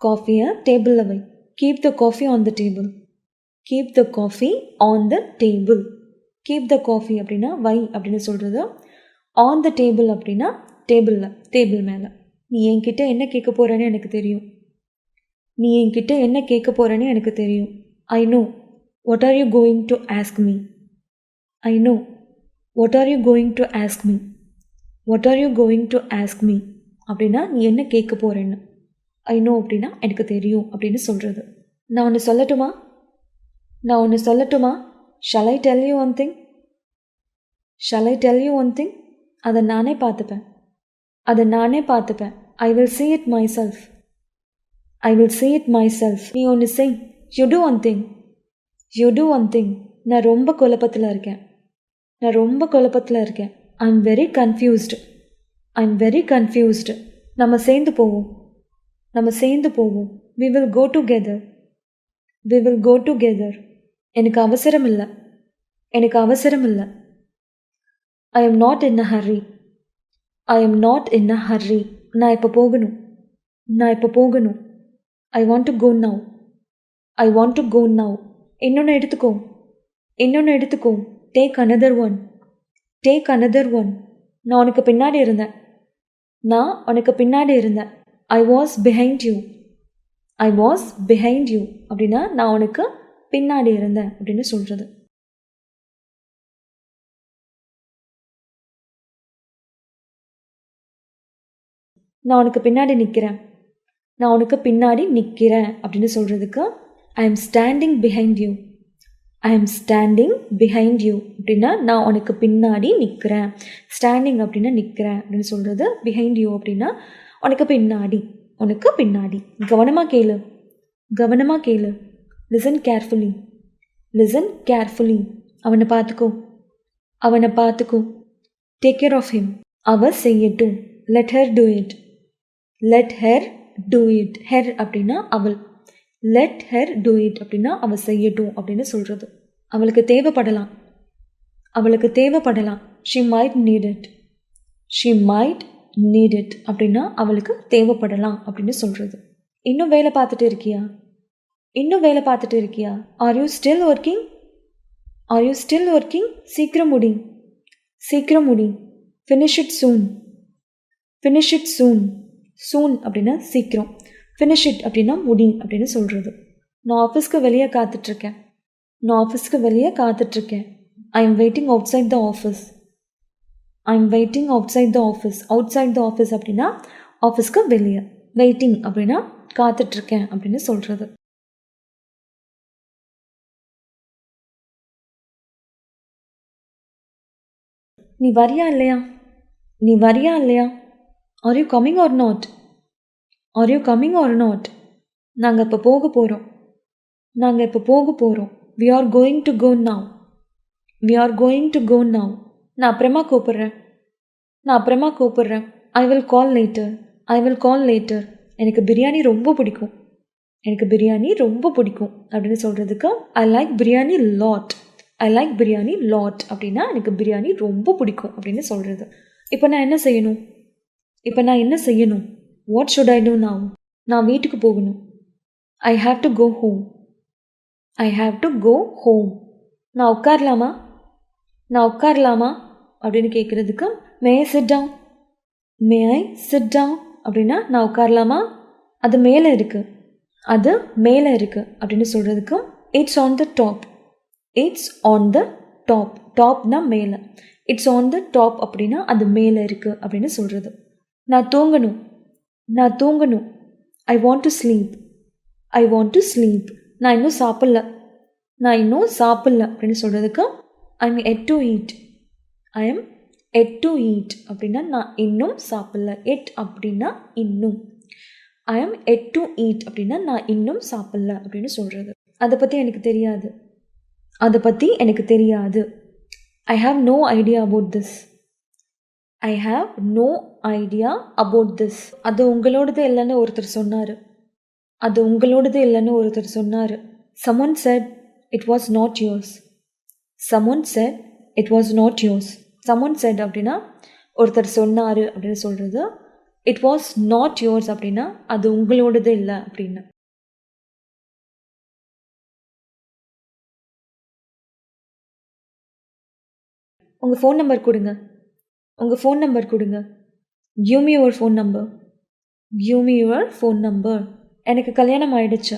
காஃபியை டேபிளில் வை. Keep the coffee on the table, keep the coffee on the table. Keep the coffee அப்படின்னா வை அப்படின்னு சொல்கிறது. ஆன் த டேபிள் அப்படின்னா டேபிளில், டேபிள் மேலே. நீ என்கிட்ட என்ன கேட்க போகிறேன்னு எனக்கு தெரியும், நீ என்கிட்ட என்ன கேட்க போகிறேன்னு எனக்கு தெரியும். I know what are you going to ask me, I know what are you going to ask me, what are you going to ask me அப்படின்னா நீ என்ன கேட்க போகிறேன்னு. ஐ நோ அப்படின்னா எனக்கு தெரியும் அப்படின்னு சொல்கிறது. நான் ஒன்று சொல்லட்டுமா, நான் ஒன்று சொல்லட்டுமா. Shall I tell you one thing, shall I tell you one thing. அதை நானே பார்த்துப்பேன், அதை நானே பார்த்துப்பேன். I will see it myself, I will see it myself. நீ ஒன்று செய், you do one thing, you do one thing. நான் ரொம்ப குழப்பத்தில் இருக்கேன், நான் ரொம்ப குழப்பத்தில் இருக்கேன். I am very confused, I am very confused. நம்ம சேர்ந்து போவோம், நம்ம சேர்ந்து போவோம். we will go together, we will go together. எனக்கு அவசரம் இல்லை, எனக்கு அவசரம் இல்லை. I am not in a hurry, I am not in a hurry. நான் இப்போ போகணும், நான் இப்போ போகணும். I want to go now, I want to go now. இன்னொன்று எடுத்துக்கோ, இன்னொன்று எடுத்துக்கோ. Take another one, take another one. நான் உனக்கு பின்னாடி இருந்தேன், நான் உனக்கு பின்னாடி இருந்தேன். I was behind you, I was behind you அப்படின்னா நான் உனக்கு பின்னாடி இருந்தேன் அப்படின்னு சொல்கிறது. நான் உனக்கு பின்னாடி நிற்கிறேன், நான் உனக்கு பின்னாடி நிற்கிறேன் அப்படின்னு சொல்கிறதுக்கு I M standing behind you, I am standing behind you அப்படின்னா நான் உனக்கு பின்னாடி நிற்கிறேன். ஸ்டாண்டிங் அப்படின்னா நிற்கிறேன் அப்படின்னு சொல்கிறது. பிஹைண்ட் யூ அப்படின்னா உனக்கு பின்னாடி, உனக்கு பின்னாடி. கவனமாக கேளு, கவனமாக கேளு. Listen carefully, listen carefully. அவனை பார்த்துக்கோ, அவனை பார்த்துக்கோ. டேக் கேர் ஆஃப் ஹிம், அவ செய்யட்டும். Let hour do it, let hour do it. Her அப்படின்னா அவள், லெட் ஹர் டூ இட் அப்படின்னா அவள் செய்யட்டும் அப்படின்னு சொல்கிறது. அவளுக்கு தேவைப்படலாம், அவளுக்கு தேவைப்படலாம். She might need it, she might need it அப்படின்னா அவளுக்கு தேவைப்படலாம் அப்படின்னு சொல்கிறது. இன்னும் வேலை பார்த்துட்டு இருக்கியா, இன்னும் வேலை பார்த்துட்டு இருக்கியா. Are you still working, are you still working. சீக்கிரம் முடி, சீக்கிரம் முடி. Finish it soon, finish it soon. Soon அப்படின்னா சீக்கிரம், ஃபினிஷ் இட் அப்படின்னா முடி அப்படின்னு சொல்கிறது. நான் ஆஃபீஸ்க்கு வெளியே காத்துட்ருக்கேன். நான் ஆஃபீஸ்க்கு வெளியே காத்துட்ருக்கேன். I am waiting outside the office. I am waiting outside the office. Outside the office அப்படின்னா ஆஃபீஸ்க்கு வெளியே. வெயிட்டிங் அப்படின்னா காத்துட்ருக்கேன் அப்படின்னு சொல்கிறது. நீ வரியா இல்லையா? நீ வரியா இல்லையா? Are you coming or not? Are you coming or not? நாங்கள் இப்போ போக போகிறோம். நாங்கள் இப்போ போக போகிறோம். We are going to go now. We are going to go now. நான் அப்புறமா கூப்பிட்றேன். நான் அப்புறமா கூப்பிட்றேன். I will call later. I will call later. எனக்கு பிரியாணி ரொம்ப பிடிக்கும். எனக்கு பிரியாணி ரொம்ப பிடிக்கும் அப்படின்னு சொல்கிறதுக்கு I like biryani lot. I like biryani lot அப்படின்னா எனக்கு பிரியாணி ரொம்ப பிடிக்கும் அப்படின்னு சொல்கிறது. இப்போ நான் என்ன செய்யணும்? இப்போ நான் என்ன செய்யணும்? What should I do now? நான் வீட்டுக்கு போகணும். I have to go home. I have to go home. நான் உட்காரலாமா? நான் உட்காரலாமா அப்படின்னு கேட்குறதுக்கு may I sit down. May I sit down அப்படின்னா நான் உட்காரலாமா? அது மேலே இருக்குது. அது மேலே இருக்குது அப்படின்னு சொல்கிறதுக்கு it's on the top. It's on the top. டாப்னா மேலே. இட்ஸ் ஆன் த டாப் அப்படின்னா அது மேலே இருக்குது அப்படின்னு சொல்கிறது. நான் தூங்கணும். நான் தூங்கணும். I want to sleep. I want to sleep. நான் இன்னும் சாப்பிட்ல. நான் இன்னும் சாப்பிட்ல அப்படின்னு சொல்கிறதுக்கு I am yet to eat. I am yet to eat அப்படின்னா நான் இன்னும் சாப்பிட்ல. எட் அப்படின்னா இன்னும். I am yet to eat அப்படின்னா நான் இன்னும் சாப்பிட்ல அப்படின்னு சொல்கிறது. அதை பற்றி எனக்கு தெரியாது. அதை பற்றி எனக்கு தெரியாது. I have no idea about this. I have no idea about this. அது உங்களோடது இல்லைன்னு ஒருத்தர் சொன்னார். அது உங்களோடது இல்லைன்னு ஒருத்தர் சொன்னார். someone said it was not yours. someone said it was not yours. someone said அப்படின்னா ஒருத்தர் சொன்னார் அப்படின்னு சொல்கிறது. இட் வாஸ் நாட் யோர்ஸ் அப்படின்னா அது உங்களோடது இல்லை அப்படின்னு. உங்கள் ஃபோன் நம்பர் கொடுங்க. உங்கள் ஃபோன் நம்பர் கொடுங்க. Give me your phone number. Give me your phone number. எனக்கு கல்யாணம் ஆகிடுச்சு.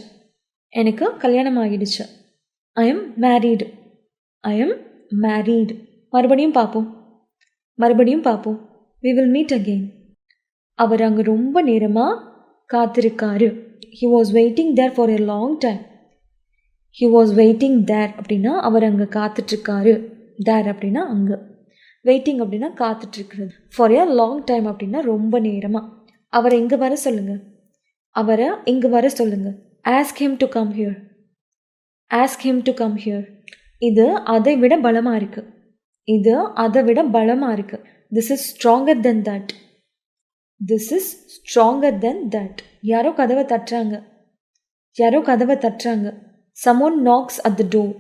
எனக்கு கல்யாணம் ஆகிடுச்சு. I am married. I am married. மறுபடியும் பார்ப்போம். மறுபடியும் பார்ப்போம். We will meet again. அவர் அங்கே ரொம்ப நேரமாக காத்திருக்காரு. He was waiting there for a long time. He was waiting there அப்படின்னா அவர் அங்கே காத்துட்ருக்காரு. தேர் அப்படின்னா அங்கே. வெயிட்டிங் அப்படின்னா காத்துட்ருக்கிறது. ஃபார் எ லாங் டைம் அப்படின்னா ரொம்ப நேரமாக. அவரை இங்கே வர சொல்லுங்கள். அவரை இங்கே வர சொல்லுங்கள். Ask him to come here. Ask him to come here. இது அதை விட பலமாக இருக்குது. இது அதை விட பலமாக இருக்குது. This is stronger then that. This is stronger then that. யாரோ கதவை தட்டுறாங்க. யாரோ கதவை தட்டுறாங்க. someone knocks at the door.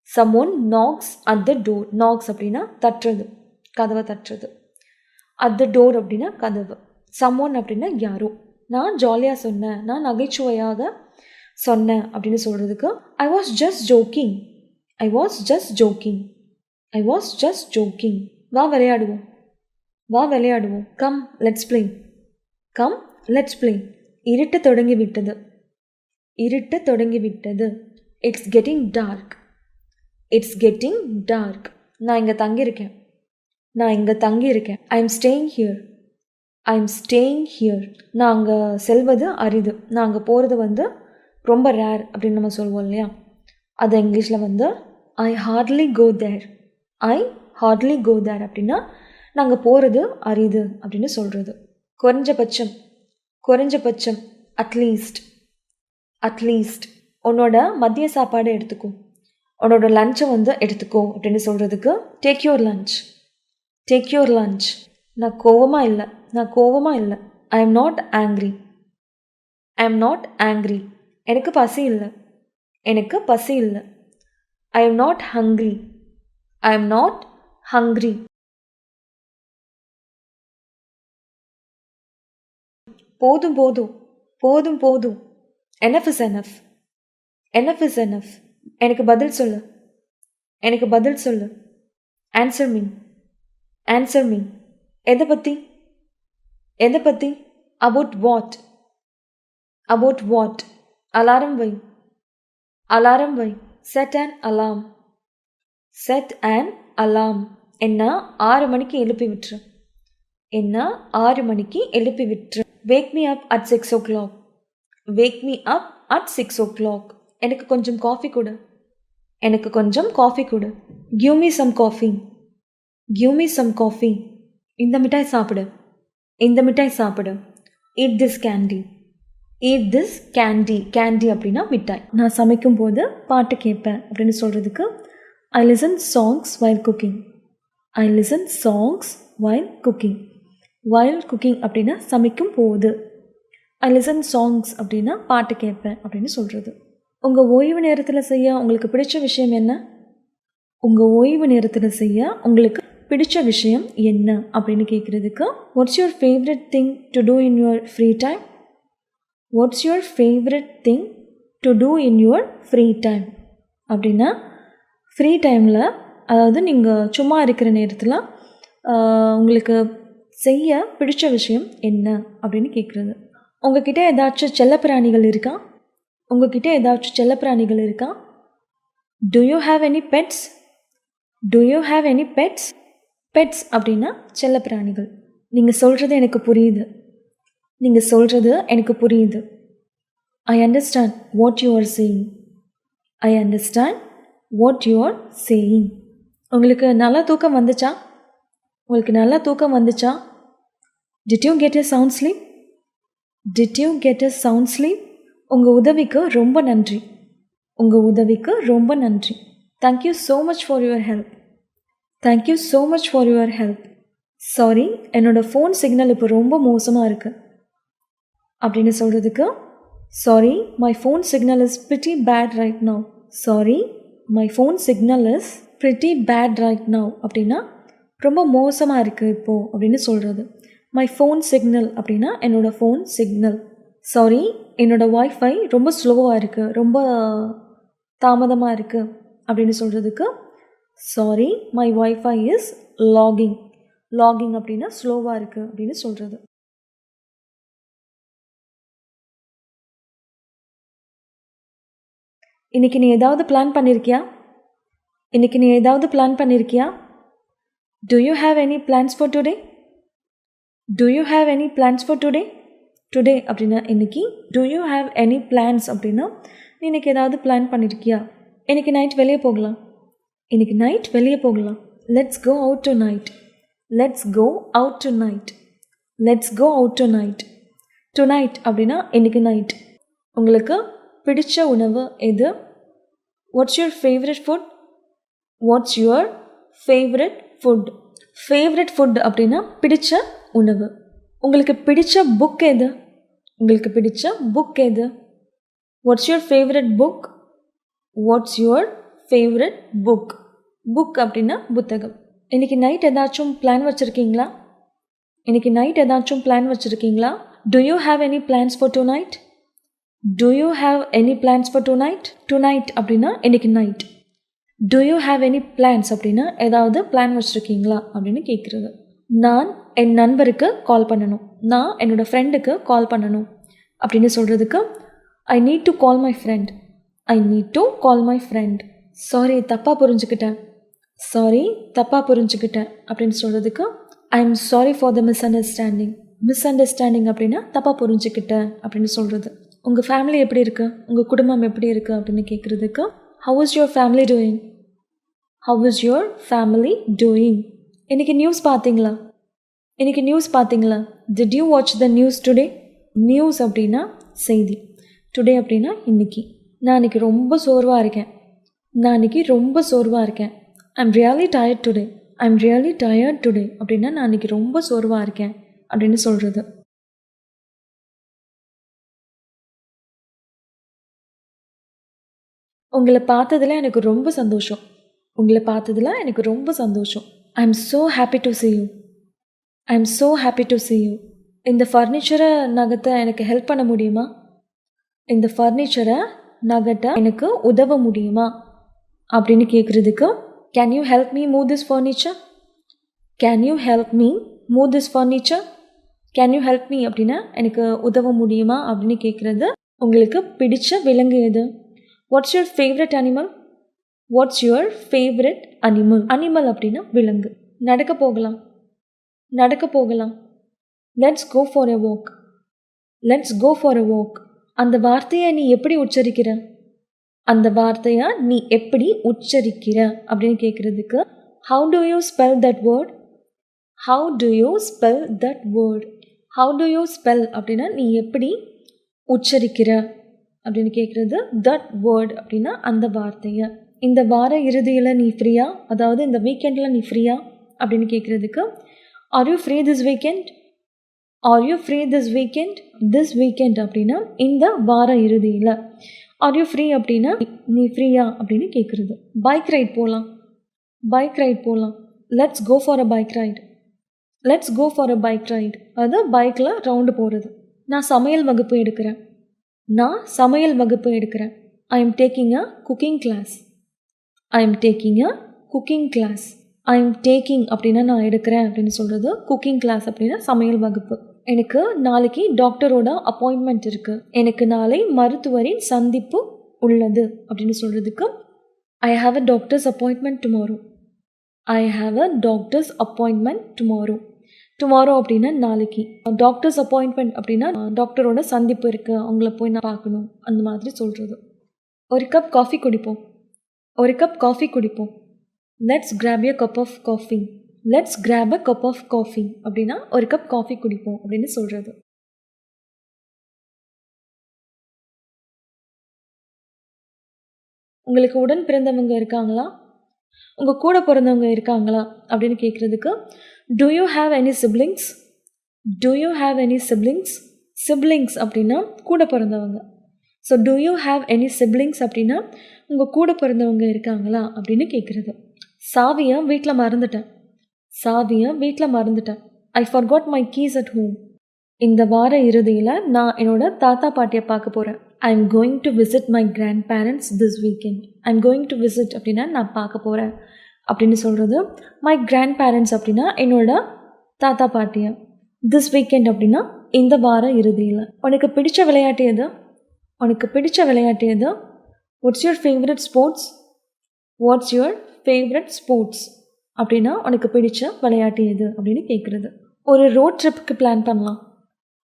someone knocks at the door. knocks அப்படின்னா தட்டுறது, கதவை தட்டுறது. at the door அப்படின்னா கதவு. someone அப்படின்னா யாரோ. நான் ஜாலியாக சொன்னேன், நான் நகைச்சுவையாக சொன்னேன் அப்படின்னு சொல்கிறதுக்கு I was just joking. I was just joking. I was just joking. வா விளையாடுவோம். வா விளையாடுவோம். Come let's play. Come let's play. இருட்ட தொடங்கி விட்டது. இருட்ட தொடங்கி விட்டது. It's getting dark. It's getting dark. நான் இங்கே தங்கியிருக்கேன். நான் இங்கே தங்கியிருக்கேன். I am staying here. I am staying here. நான் அங்கே செல்வது அரிது. நான் அங்கே போகிறது ரொம்ப ரேர் அப்படின்னு நம்ம சொல்லுவோம் இல்லையா? அது இங்கிலீஷில் ஐ Hartley go there. I Hartley go there அப்படின்னா நாங்கள் போகிறது அரிது அப்படின்னு சொல்கிறது. குறைஞ்சபட்சம். குறைஞ்சபட்சம். அட்லீஸ்ட். அட்லீஸ்ட். உன்னோட மதிய சாப்பாடை எடுத்துக்கோ. உன்னோட லஞ்சை எடுத்துக்கோ அப்படின்னு சொல்கிறதுக்கு take your lunch. Take your lunch. நான் கோவமாக இல்லை. நான் கோவமாக இல்லை. I am not angry. I am not angry. எனக்கு பசி இல்லை. எனக்கு பசி இல்லை. I am not hungry. I am not hungry. போதும் போதும். போதும் போதும். Enough is enough. Enough is enough. எனக்கு பதில் சொல்லு. எனக்கு பதில் சொல்லு. Answer me. Answer me. எதை பற்றி? எதை பற்றி? About what? About what? Alarm வை. அலாரம் வை. Set and alarm. Set and alarm. என்ன 6 மணிக்கு எழுப்பி விட்டுரு. என்ன 6 மணிக்கு எழுப்பி விட்டுரு. Wake me up at 6 o'clock. Wake me up at 6 o'clock. எனக்கு கொஞ்சம் காஃபி கொடு. எனக்கு கொஞ்சம் காஃபி கொடு. Give me some coffee. Give me some coffee. இந்த மிட்டாய் சாப்பிடு. இந்த மிட்டாய் சாப்பிடு. eat this candy. eat this candy. candy அப்படின்னா மிட்டாய். நான் சமைக்கும் போது பாட்டு கேட்பேன் அப்படின்னு சொல்கிறதுக்கு I listen songs while cooking. I listen songs while cooking. while cooking அப்படின்னா சமைக்கும் போது. I listen songs அப்படின்னா பாட்டு கேட்பேன் அப்படின்னு சொல்கிறது. உங்கள் ஓய்வு நேரத்தில் செய்ய உங்களுக்கு பிடிச்ச விஷயம் என்ன? உங்கள் ஓய்வு நேரத்தில் செய்ய உங்களுக்கு பிடிச்ச விஷயம் என்ன அப்படின்னு கேட்குறதுக்கு what's your favourite thing to do in your free time? What's your favourite thing to do in your free time அப்படின்னா ஃப்ரீ டைமில், அதாவது நீங்கள் சும்மா இருக்கிற நேரத்தில் உங்களுக்கு செய்ய பிடிச்ச விஷயம் என்ன அப்படின்னு கேட்குறது. உங்ககிட்ட ஏதாச்சும் செல்லப்பிராணிகள் இருக்கா? உங்ககிட்ட ஏதாச்சும் செல்லப்பிராணிகள் இருக்கா? Do you have any pets? Do you have any pets? Pets அப்படின்னா செல்லப்பிராணிகள். நீங்கள் சொல்கிறது எனக்கு புரியுது. நீங்கள் சொல்கிறது எனக்கு புரியுது. I understand what you are saying. I understand what you are saying. உங்களுக்கு நல்லா தூக்கம் வந்துச்சா? உங்களுக்கு நல்லா தூக்கம் வந்துச்சா? Did you get a sound sleep? Did you get a sound sleep? உங்கள் உதவிக்கு ரொம்ப நன்றி. உங்கள் உதவிக்கு ரொம்ப நன்றி. Thank you so much for your help. Thank you so much for your help. Sorry, என்னோடய ஃபோன் சிக்னல் இப்போ ரொம்ப மோசமாக இருக்குது அப்படின்னு சொல்கிறதுக்கு sorry, my phone signal is pretty bad right now. Sorry, my phone signal is pretty bad right now அப்படின்னா ரொம்ப மோசமாக இருக்குது இப்போது அப்படின்னு சொல்கிறது. மை ஃபோன் சிக்னல் அப்படின்னா என்னோடய ஃபோன் சிக்னல். சாரி, என்னோடய வைஃபை ரொம்ப ஸ்லோவாக இருக்குது, ரொம்ப தாமதமாக இருக்குது அப்படின்னு சொல்கிறதுக்கு sorry, my wifi is lagging. Lagging அப்படின்னா ஸ்லோவாக இருக்குது அப்படின்னு சொல்கிறது. இன்றைக்கி நீ ஏதாவது பிளான் பண்ணியிருக்கியா? இன்றைக்கி நீ ஏதாவது பிளான் பண்ணியிருக்கியா? Do you have any plans for today? Do you have any plans for today? Today அப்படின்னா இன்றைக்கி. Do you have any plans அப்படின்னா நீ இன்றைக்கி ஏதாவது பிளான் பண்ணியிருக்கியா? இன்றைக்கி நைட் வெளியே போகலாம். இன்றைக்கி நைட் வெளியே போகலாம். Let's go out tonight. Let's go out tonight. Let's go out tonight. Tonight அப்படின்னா இன்றைக்கி நைட். உங்களுக்கு பிடிச்ச உணவு எது? What's your favourite food? What's your favourite food? Favourite food அப்படின்னா பிடிச்ச உணவு. உங்களுக்கு பிடிச்ச புக் எது? உங்களுக்கு பிடிச்ச புக் எது? What's your favourite book? Watts your favourite book? Book அப்படின்னா புத்தகம். இன்றைக்கி நைட் ஏதாச்சும் பிளான் வச்சுருக்கீங்களா? இன்றைக்கி நைட் ஏதாச்சும் பிளான் வச்சுருக்கீங்களா? Do you have any plans for tonight? Do you have any plans for tonight? Tonight அப்படின்னா இன்றைக்கி night. Do you have any plans அப்படின்னா ஏதாவது பிளான் வச்சுருக்கீங்களா அப்படின்னு கேட்குறது. நான் என் நண்பருக்கு கால் பண்ணணும். நான் என்னோடய ஃப்ரெண்டுக்கு கால் பண்ணணும் அப்படின்னு சொல்கிறதுக்கு I need to call my friend. I need to call my friend. Sorry, தப்பாக புரிஞ்சுக்கிட்டேன். சாரி, தப்பாக புரிஞ்சுக்கிட்டேன் அப்படின்னு சொல்கிறதுக்கு I am sorry for the miss understanding. Miss understanding அப்படின்னா தப்பாக புரிஞ்சுக்கிட்டேன் அப்படின்னு சொல்கிறது. உங்கள் ஃபேமிலி எப்படி இருக்குது? உங்கள் குடும்பம் எப்படி இருக்குது அப்படின்னு கேட்குறதுக்கு how is your family doing? How is your family doing? இன்றைக்கி நியூஸ் பார்த்தீங்களா? இன்றைக்கி நியூஸ் பார்த்தீங்களா? Did you watch the news today? News அப்படின்னா செய்தி. டுடே அப்படின்னா இன்றைக்கி. நான் இன்றைக்கி ரொம்ப சோர்வாக இருக்கேன். நான் இன்றைக்கி ரொம்ப சோர்வாக இருக்கேன். I am really tired today. I am really tired today அப்படின்னா நான் இன்றைக்கி ரொம்ப சோர்வாக இருக்கேன் அப்படின்னு சொல்கிறது. உங்களை பார்த்ததில் எனக்கு ரொம்ப சந்தோஷம். உங்களை பார்த்ததில் எனக்கு ரொம்ப சந்தோஷம். I am so happy to see you. I am so happy to see you. இந்த ஃபர்னிச்சரை நகர்த்த எனக்கு ஹெல்ப் பண்ண முடியுமா? இந்த ஃபர்னிச்சரை நகர்த்த எனக்கு உதவ முடியுமா அப்படின்னு கேட்குறதுக்கு can you help me move this furniture? Can you help me move this furniture? Can you help me அப்படின்னா எனக்கு உதவ முடியுமா அப்படின்னு கேட்குறது. உங்களுக்கு பிடிச்ச விலங்கு எது? What's your favourite animal? What's your favourite animal? Animal அப்படின்னா விலங்கு. நடக்க போகலாம். நடக்க போகலாம். Let's go for a walk. Let's go for a walk. அந்த வார்த்தையை நீ எப்படி உச்சரிக்கிற? அந்த வார்த்தையை நீ எப்படி உச்சரிக்கிற அப்படின்னு கேட்குறதுக்கு how to you spell that word? How to you spell that word? How to you spell அப்படின்னா நீ எப்படி உச்சரிக்கிற அப்படின்னு கேட்குறது. தட் வேர்ட் அப்படின்னா அந்த வார்த்தையை. இந்த வார இறுதியில் நீ ஃப்ரீயா, அதாவது இந்த வீக்கெண்டில் நீ ஃப்ரீயா அப்படின்னு கேட்குறதுக்கு are you free this weekend? Are you free this weekend? This weekend அப்படின்னா இந்த வார இறுதியில். ஆர் யூ ஃப்ரீ அப்படின்னா நீ ஃப்ரீயா அப்படின்னு கேட்குறது. பைக் ரைட் போகலாம். பைக் ரைட் போகலாம். Let's go for a bike ride. Let's go for a bike ride. அது பைக்கில் ரவுண்டு போகிறது. நான் சமையல் வகுப்பு எடுக்கிறேன். நான் சமையல் வகுப்பு எடுக்கிறேன். I am taking a cooking class. I am taking a cooking class. I am taking அப்படின்னா நான் எடுக்கிறேன் அப்படின்னு சொல்கிறது. குக்கிங் கிளாஸ் அப்படின்னா சமையல் வகுப்பு. எனக்கு நாளைக்கு டாக்டரோட அப்பாயின்மெண்ட் இருக்குது. எனக்கு நாளை மருத்துவரின் சந்திப்பு உள்ளது அப்படின்னு சொல்கிறதுக்கு ஐ have a doctors appointment tomorrow. I have a doctors appointment tomorrow. Tomorrow அப்படின்னா நாளைக்கு. டாக்டர்ஸ் அப்பாயின்மெண்ட் அப்படின்னா டாக்டரோட சந்திப்பு இருக்குது, அவங்கள போய் நான் பார்க்கணும், அந்த மாதிரி சொல்கிறது. ஒரு கப் காஃபி குடிப்போம். ஒரு கப் காஃபி குடிப்போம். Let's grab a cup of coffee. Let's grab a cup of coffee அப்படின்னா ஒரு கப் காஃபி குடிப்போம் அப்படின்னு சொல்கிறது. உங்களுக்கு உடன் பிறந்தவங்க இருக்காங்களா? உங்கள் கூட பிறந்தவங்க இருக்காங்களா அப்படின்னு கேட்குறதுக்கு to you have any siblings? To you have any siblings? Siblings அப்படின்னா கூட பிறந்தவங்க. So to you have any siblings அப்படின்னா உங்கள் கூட பிறந்தவங்க இருக்காங்களா அப்படின்னு கேட்குறது. சாவியை வீட்டில் மறந்துட்டேன். சாவியை வீட்டில் மறந்துட்டேன். I forgot my keys at home. இந்த வார இறுதியில் நான் என்னோட தாத்தா பாட்டியை பார்க்க போகிறேன். I am going to visit my grandparents this weekend. I am going to visit அப்படின்னா நான் பார்க்க போகிறேன் அப்படின்னு சொல்கிறது. மை கிராண்ட் பேரண்ட்ஸ் அப்படின்னா என்னோட தாத்தா பாட்டியை. திஸ் வீக்கெண்ட் அப்படின்னா இந்த வார இறுதியில். உனக்கு பிடிச்ச விளையாட்டு எது? உனக்கு பிடிச்ச விளையாட்டு எது? What's your favourite sports? Watts your favourite sports அப்படின்னா உனக்கு பிடிச்ச விளையாட்டு எது அப்படின்னு கேட்குறது. ஒரு ரோட் ட்ரிப்புக்கு பிளான் பண்ணலாம்.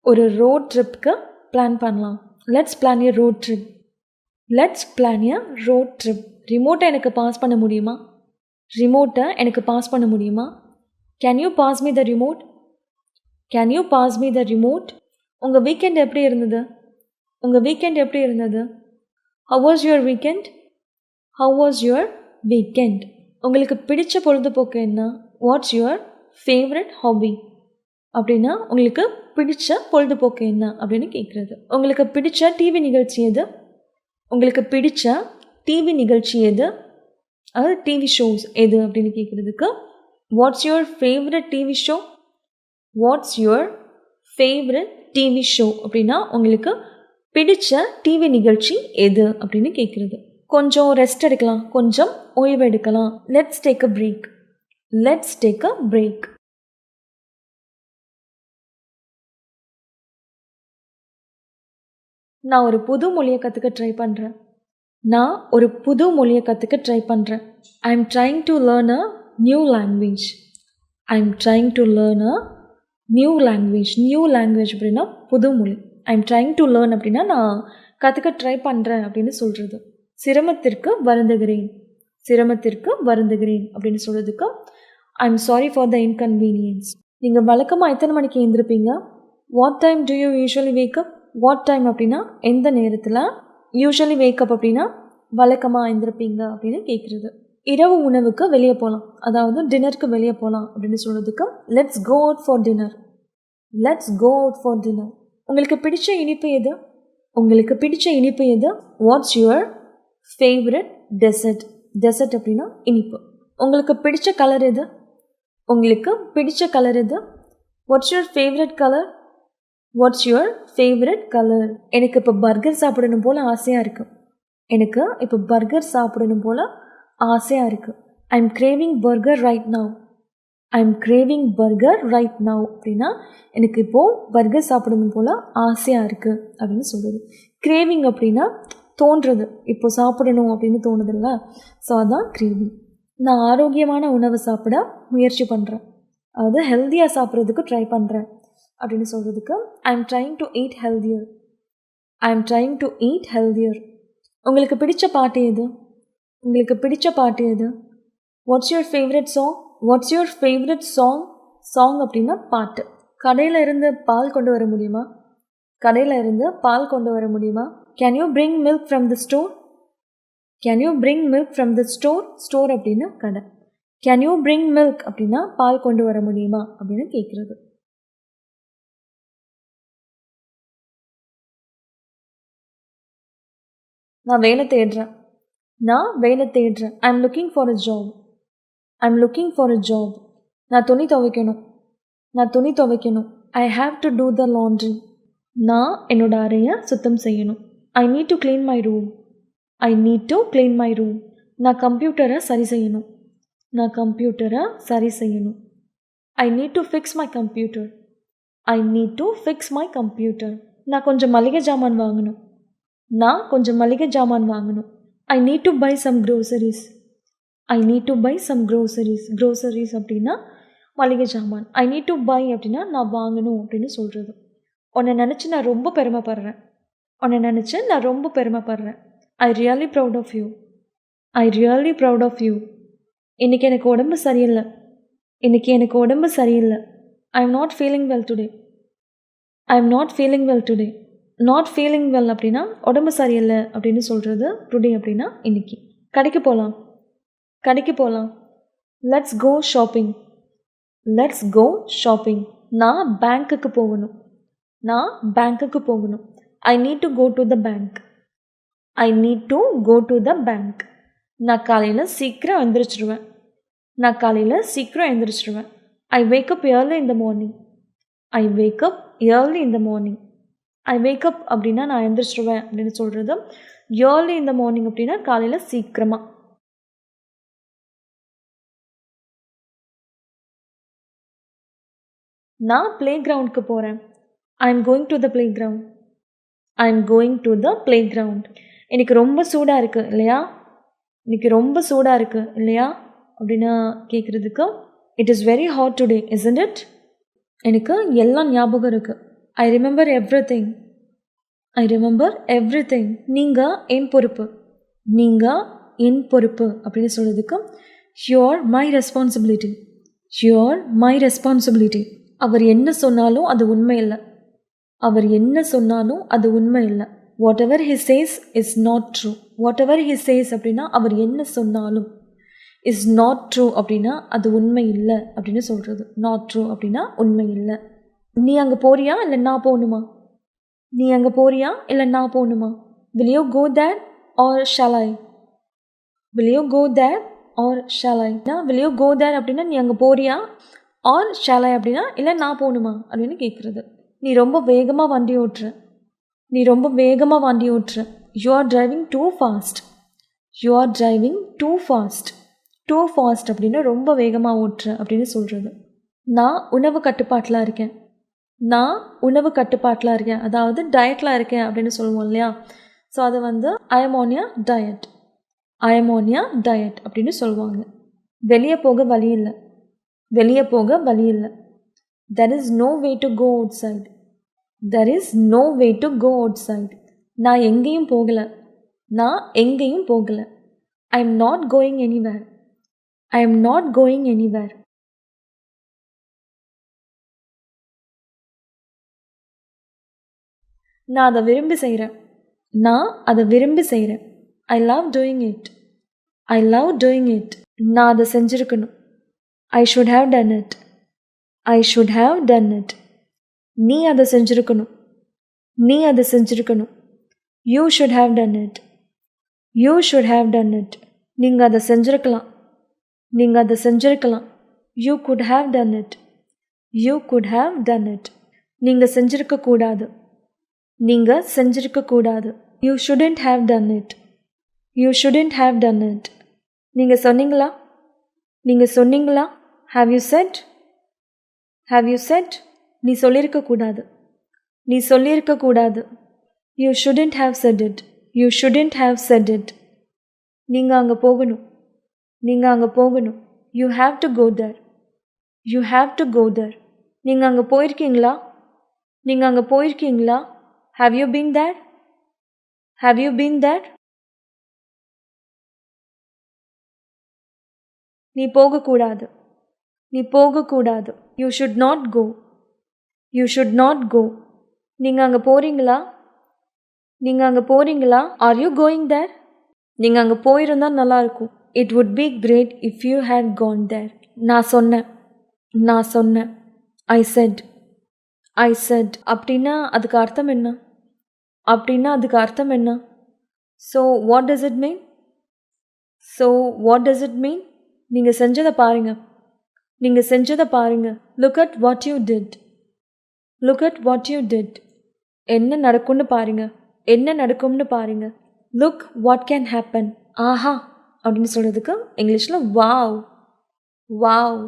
ஒரு ரோட் ட்ரிப்புக்கு பிளான் பண்ணலாம். Let's plan a road trip. Let's plan a road trip. ரிமோட்டை எனக்கு பாஸ் பண்ண முடியுமா? ரிமோட்டை எனக்கு பாஸ் பண்ண முடியுமா? Can you pass me the remote? Can you pass me the remote? உங்கள் வீக்கெண்ட் எப்படி இருந்தது? உங்கள் வீக்கெண்ட் எப்படி இருந்தது? How was your weekend? How was your weekend? உங்களுக்கு பிடிச்ச பொழுதுபோக்கு என்ன? வாட்ஸ் யுவர் ஃபேவரட் ஹாபி அப்படின்னா உங்களுக்கு பிடிச்ச பொழுதுபோக்கு என்ன அப்படின்னு கேட்குறது. உங்களுக்கு பிடிச்ச டிவி நிகழ்ச்சி எது? உங்களுக்கு பிடிச்ச டிவி நிகழ்ச்சி எது? அதாவது டிவி ஷோஸ் எது அப்படின்னு கேட்குறதுக்கு what's your favourite TV show? Watts your favourite TV show அப்படின்னா உங்களுக்கு பிடிச்ச டிவி நிகழ்ச்சி எது அப்படின்னு கேட்குறது. கொஞ்சம் ரெஸ்ட் எடுக்கலாம், கொஞ்சம் ஓய்வு எடுக்கலாம். Let's take a break. Let's take a break. நான் ஒரு புது மொழியை கற்றுக்க ட்ரை பண்ணுறேன். நான் ஒரு புது மொழியை கற்றுக்க ட்ரை பண்ணுறேன். I am trying to learn a new language. I am trying to learn a new language. New language அப்படின்னா புது மொழி. I am trying to learn அப்படின்னா நான் கற்றுக்க ட்ரை பண்ணுறேன் அப்படின்னு சொல்கிறது. சிரமத்திற்கு வருந்துகிறேன். சிரமத்திற்கு வருந்துகிறேன் அப்படின்னு சொல்கிறதுக்கு I am sorry for the inconvenience. நீங்கள் வழக்கமாக எத்தனை மணிக்கு எழுந்திருப்பீங்க? What time do you usually wake up? What time அப்படின்னா எந்த நேரத்தில். யூஸ்வலி வேக்கப் அப்படின்னா வழக்கமாக எழுந்திருப்பீங்க அப்படின்னு கேட்குறது. இரவு உணவுக்கு வெளியே போகலாம், அதாவது டின்னருக்கு வெளியே போகலாம் அப்படின்னு சொல்கிறதுக்கு let's go out for dinner. Let's go out for dinner. உங்களுக்கு பிடிச்ச இனிப்பு எது? உங்களுக்கு பிடிச்ச இனிப்பு எது? What's your favourite dessert? Dessert அப்படின்னா இனிப்பு. உங்களுக்கு பிடிச்ச கலர் எது? உங்களுக்கு பிடிச்ச கலர் எது? What's your favourite colour? Watts your favourite colour? எனக்கு இப்போ பர்கர் சாப்பிடணும் போல் ஆசையாக இருக்குது. எனக்கு இப்போ பர்கர் சாப்பிடணும் போல் ஆசையாக இருக்குது. I am craving burger right now. I am craving burger right now அப்படின்னா எனக்கு இப்போது பர்கர் சாப்பிடணும் போல் ஆசையாக இருக்குது அப்படின்னு சொல்கிறது. கிரேவிங் அப்படின்னா தோன்றுறது, இப்போ சாப்பிடணும் அப்படின்னு தோணுதில்ல. ஸோ அதான் கிரேவிங். நான் ஆரோக்கியமான உணவு சாப்பிட முயற்சி பண்ணுறேன், அதாவது ஹெல்த்தியாக சாப்பிட்றதுக்கு ட்ரை பண்ணுறேன் அப்படின்னு சொல்கிறதுக்கு I am trying to eat healthier. I am trying to eat healthier. உங்களுக்கு பிடிச்ச பாட்டு எது? உங்களுக்கு பிடிச்ச பாட்டு எது? What's your favourite song? Watts your favourite song? Song அப்படின்னா பாட்டு. கடையில் இருந்து பால் கொண்டு வர முடியுமா? கடையில் இருந்து பால் கொண்டு வர முடியுமா? Can you bring milk from the store? Can you bring milk from the store? Store அப்படின்னா கடை. கேன் யூ பிரிங் மில்க் அப்படின்னா பால் கொண்டு வர முடியுமா அப்படின்னு கேட்குறது. நான் வேலை தேடுறேன். நான் வேலை தேடுறேன். I am looking for a job. I am looking for a job. நான் துணி துவைக்கணும். நான் துணி துவைக்கணும். I have to do the laundry. நான் என்னோட அறையை சுத்தம் செய்யணும். I need to clean my room. I need to clean my room. நான் கம்ப்யூட்டரை சரி செய்யணும். நான் கம்ப்யூட்டரை சரி செய்யணும். I need to fix my computer. I need to fix my computer. நான் கொஞ்சம் மளிகை ஜாமான் வாங்கணும். நான் கொஞ்சம் மளிகை ஜாமான் வாங்கணும். I need to buy some groceries. I need to buy some groceries. Groceries அப்படின்னா மளிகை ஜாமான். ஐ நீட் டு பை அப்படின்னா நான் வாங்கணும் அப்படின்னு சொல்கிறது. உன்னை நினச்சி நான் ரொம்ப பெருமைப்படுறேன். உன்னை நினச்சி நான் ரொம்ப பெருமைப்படுறேன். I really proud of you. I really proud of you. இன்றைக்கி எனக்கு உடம்பு சரியில்லை. இன்றைக்கி எனக்கு உடம்பு சரியில்லை. I am not feeling well today. I am not feeling well today. Not feeling well அப்படின்னா உடம்பு சரியில்லை அப்படின்னு சொல்கிறது. டுடே அப்படின்னா இன்றைக்கி. கடைக்கு போகலாம். கடைக்கு போகலாம். Let's go shopping. Let's go shopping. நான் பேங்க்குக்கு போகணும். நான் பேங்க்குக்கு போகணும். I need to go to the bank. I need to go to the bank. நான் காலையில் சீக்கிரம் எழுந்திரிச்சிடுவேன். நான் காலையில் சீக்கிரம் எழுந்திரிச்சிடுவேன். I wake up early in the morning. I wake up early in the morning. I wake up அப்படின்னா நான் எழுந்திரிச்சிடுவேன் அப்படின்னு சொல்கிறது. ஏர்லி இந்த மார்னிங் அப்படின்னா காலையில் சீக்கிரமாக. நான் ப்ளே கிரவுண்டுக்கு போகிறேன். I am going to the play ground. I am going to the play ground. எனக்கு ரொம்ப சூடாக இருக்குது இல்லையா? இன்றைக்கி ரொம்ப சூடாக இருக்குது இல்லையா அப்படின்னு கேட்குறதுக்கு it is very hot today isn't it. எனக்கு எல்லாம் ஞாபகம் இருக்குது. I remember everything. I remember everything. நீங்கள் என் பொறுப்பு. நீங்கள் என் பொறுப்பு அப்படின்னு சொல்கிறதுக்கு you are my responsibility. You are my responsibility. அவர் என்ன சொன்னாலும் அது உண்மை இல்லை. அவர் என்ன சொன்னாலும் அது உண்மை இல்லை. What ever he says is not true. What ever he says அப்படின்னா அவர் என்ன சொன்னாலும், இஸ் நாட் ட்ரூ அப்படின்னா அது உண்மை இல்லை அப்படின்னு சொல்கிறது. நாட் ட்ரூ அப்படின்னா உண்மை இல்லை. நீ அங்கே போறியா இல்லை நான் போகணுமா? நீ அங்கே போறியா இல்லை நான் போகணுமா? Will you go there or shall I? Will you go there or shall I? Will you go there அப்படின்னா நீ அங்கே போறியா, ஆர் ஷால் ஐ அப்படின்னா இல்லை நான் போகணுமா அப்படின்னு கேட்குறது. நீ ரொம்ப வேகமாக வண்டி ஓட்டுற. நீ ரொம்ப வேகமாக வண்டி ஓட்டுற. You are driving two fast. You are driving two fast. Two fast அப்படின்னா ரொம்ப வேகமாக ஓட்டுற அப்படின்னு சொல்கிறது. நான் உணவு கட்டுப்பாட்டில் இருக்கேன். நான் உணவு கட்டுப்பாட்டில் இருக்கேன், அதாவது டயட்டில் இருக்கேன் அப்படின்னு சொல்லுவோம் இல்லையா? ஸோ அதை வந்து I am on a diet. I am on a diet அப்படின்னு சொல்லுவாங்க. வெளியே போக வழி இல்லை. வெளியே போக வழி இல்லை. There is no way to go outside. There is no way to go outside. நான் எங்கேயும் போகலை. நான் எங்கேயும் போகலை. I am not going anywhere. I am not going anywhere. நான் அதை விரும்பி செய்கிறேன். நான் அதை விரும்பி செய்கிறேன். I love doing it. I love doing it. நான் அதை செஞ்சுருக்கணும். I should have done it. I should have done it. நீ அதை செஞ்சுருக்கணும். நீ அதை செஞ்சுருக்கணும். You should have done it. You should have done it. நீங்கள் அதை செஞ்சுருக்கலாம். நீங்கள் அதை செஞ்சுருக்கலாம். You could have done it. You could have done it. நீங்கள் செஞ்சுருக்கக்கூடாது. நீங்கள் செஞ்சுருக்கக்கூடாது. You shouldn't have done it. You shouldn't have done it. நீங்கள் சொன்னீங்களா? நீங்கள் சொன்னீங்களா? Have you said? Have you said? நீ சொல்லியிருக்கக்கூடாது. நீ சொல்லியிருக்கக்கூடாது. You shouldn't have said it. You shouldn't have said it. நீங்கள் அங்கே போகணும். நீங்கள் அங்கே போகணும். You have to go there. You have to go there. நீங்கள் அங்கே போயிருக்கீங்களா? நீங்கள் அங்கே போயிருக்கீங்களா? Have you been there? Have you been there? நீ போகக்கூடாது. நீ போகக்கூடாது. You should not go. You should not go. நீங்கள் அங்கே போகிறீங்களா? நீங்கள் அங்கே போகிறீங்களா? Are you going there? நீங்கள் அங்கே போயிருந்தால் நல்லாயிருக்கும். It would be great if you had gone there. நான் சொன்னேன். நான் சொன்னேன். I said. I said. அப்படின்னா அதுக்கு அர்த்தம் என்ன? அப்படின்னா அதுக்கு அர்த்தம் என்ன? So what does it mean? So what does it mean? நீங்கள் செஞ்சதை பாருங்க. நீங்கள் செஞ்சதை பாருங்க. Look at what you did. Look at what you did. என்ன நடக்கும்னு பாருங்க. என்ன நடக்கும்னு பாருங்க. Look what can happen. ஆஹா அப்படின்னு சொல்கிறதுக்கு இங்கிலீஷில் வாவ். வாவ்.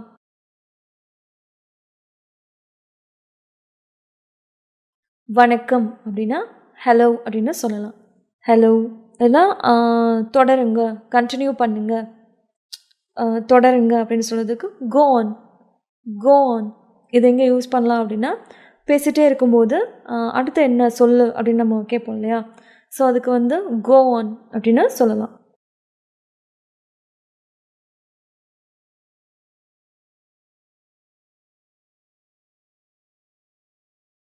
வணக்கம் அப்படின்னா ஹலோ அப்படின்னு சொல்லலாம். ஹலோ இல்லைன்னா தொடருங்க, கண்டினியூ பண்ணுங்க, தொடருங்க அப்படின்னு சொல்கிறதுக்கு கோ ஆன். Go on. இது எங்கே யூஸ் பண்ணலாம் அப்படின்னா பேசிகிட்டே இருக்கும்போது அடுத்து என்ன சொல்லு அப்படின்னு நம்ம கேட்போம் இல்லையா? ஸோ அதுக்கு கோ ஆன் அப்படின்னு சொல்லலாம்.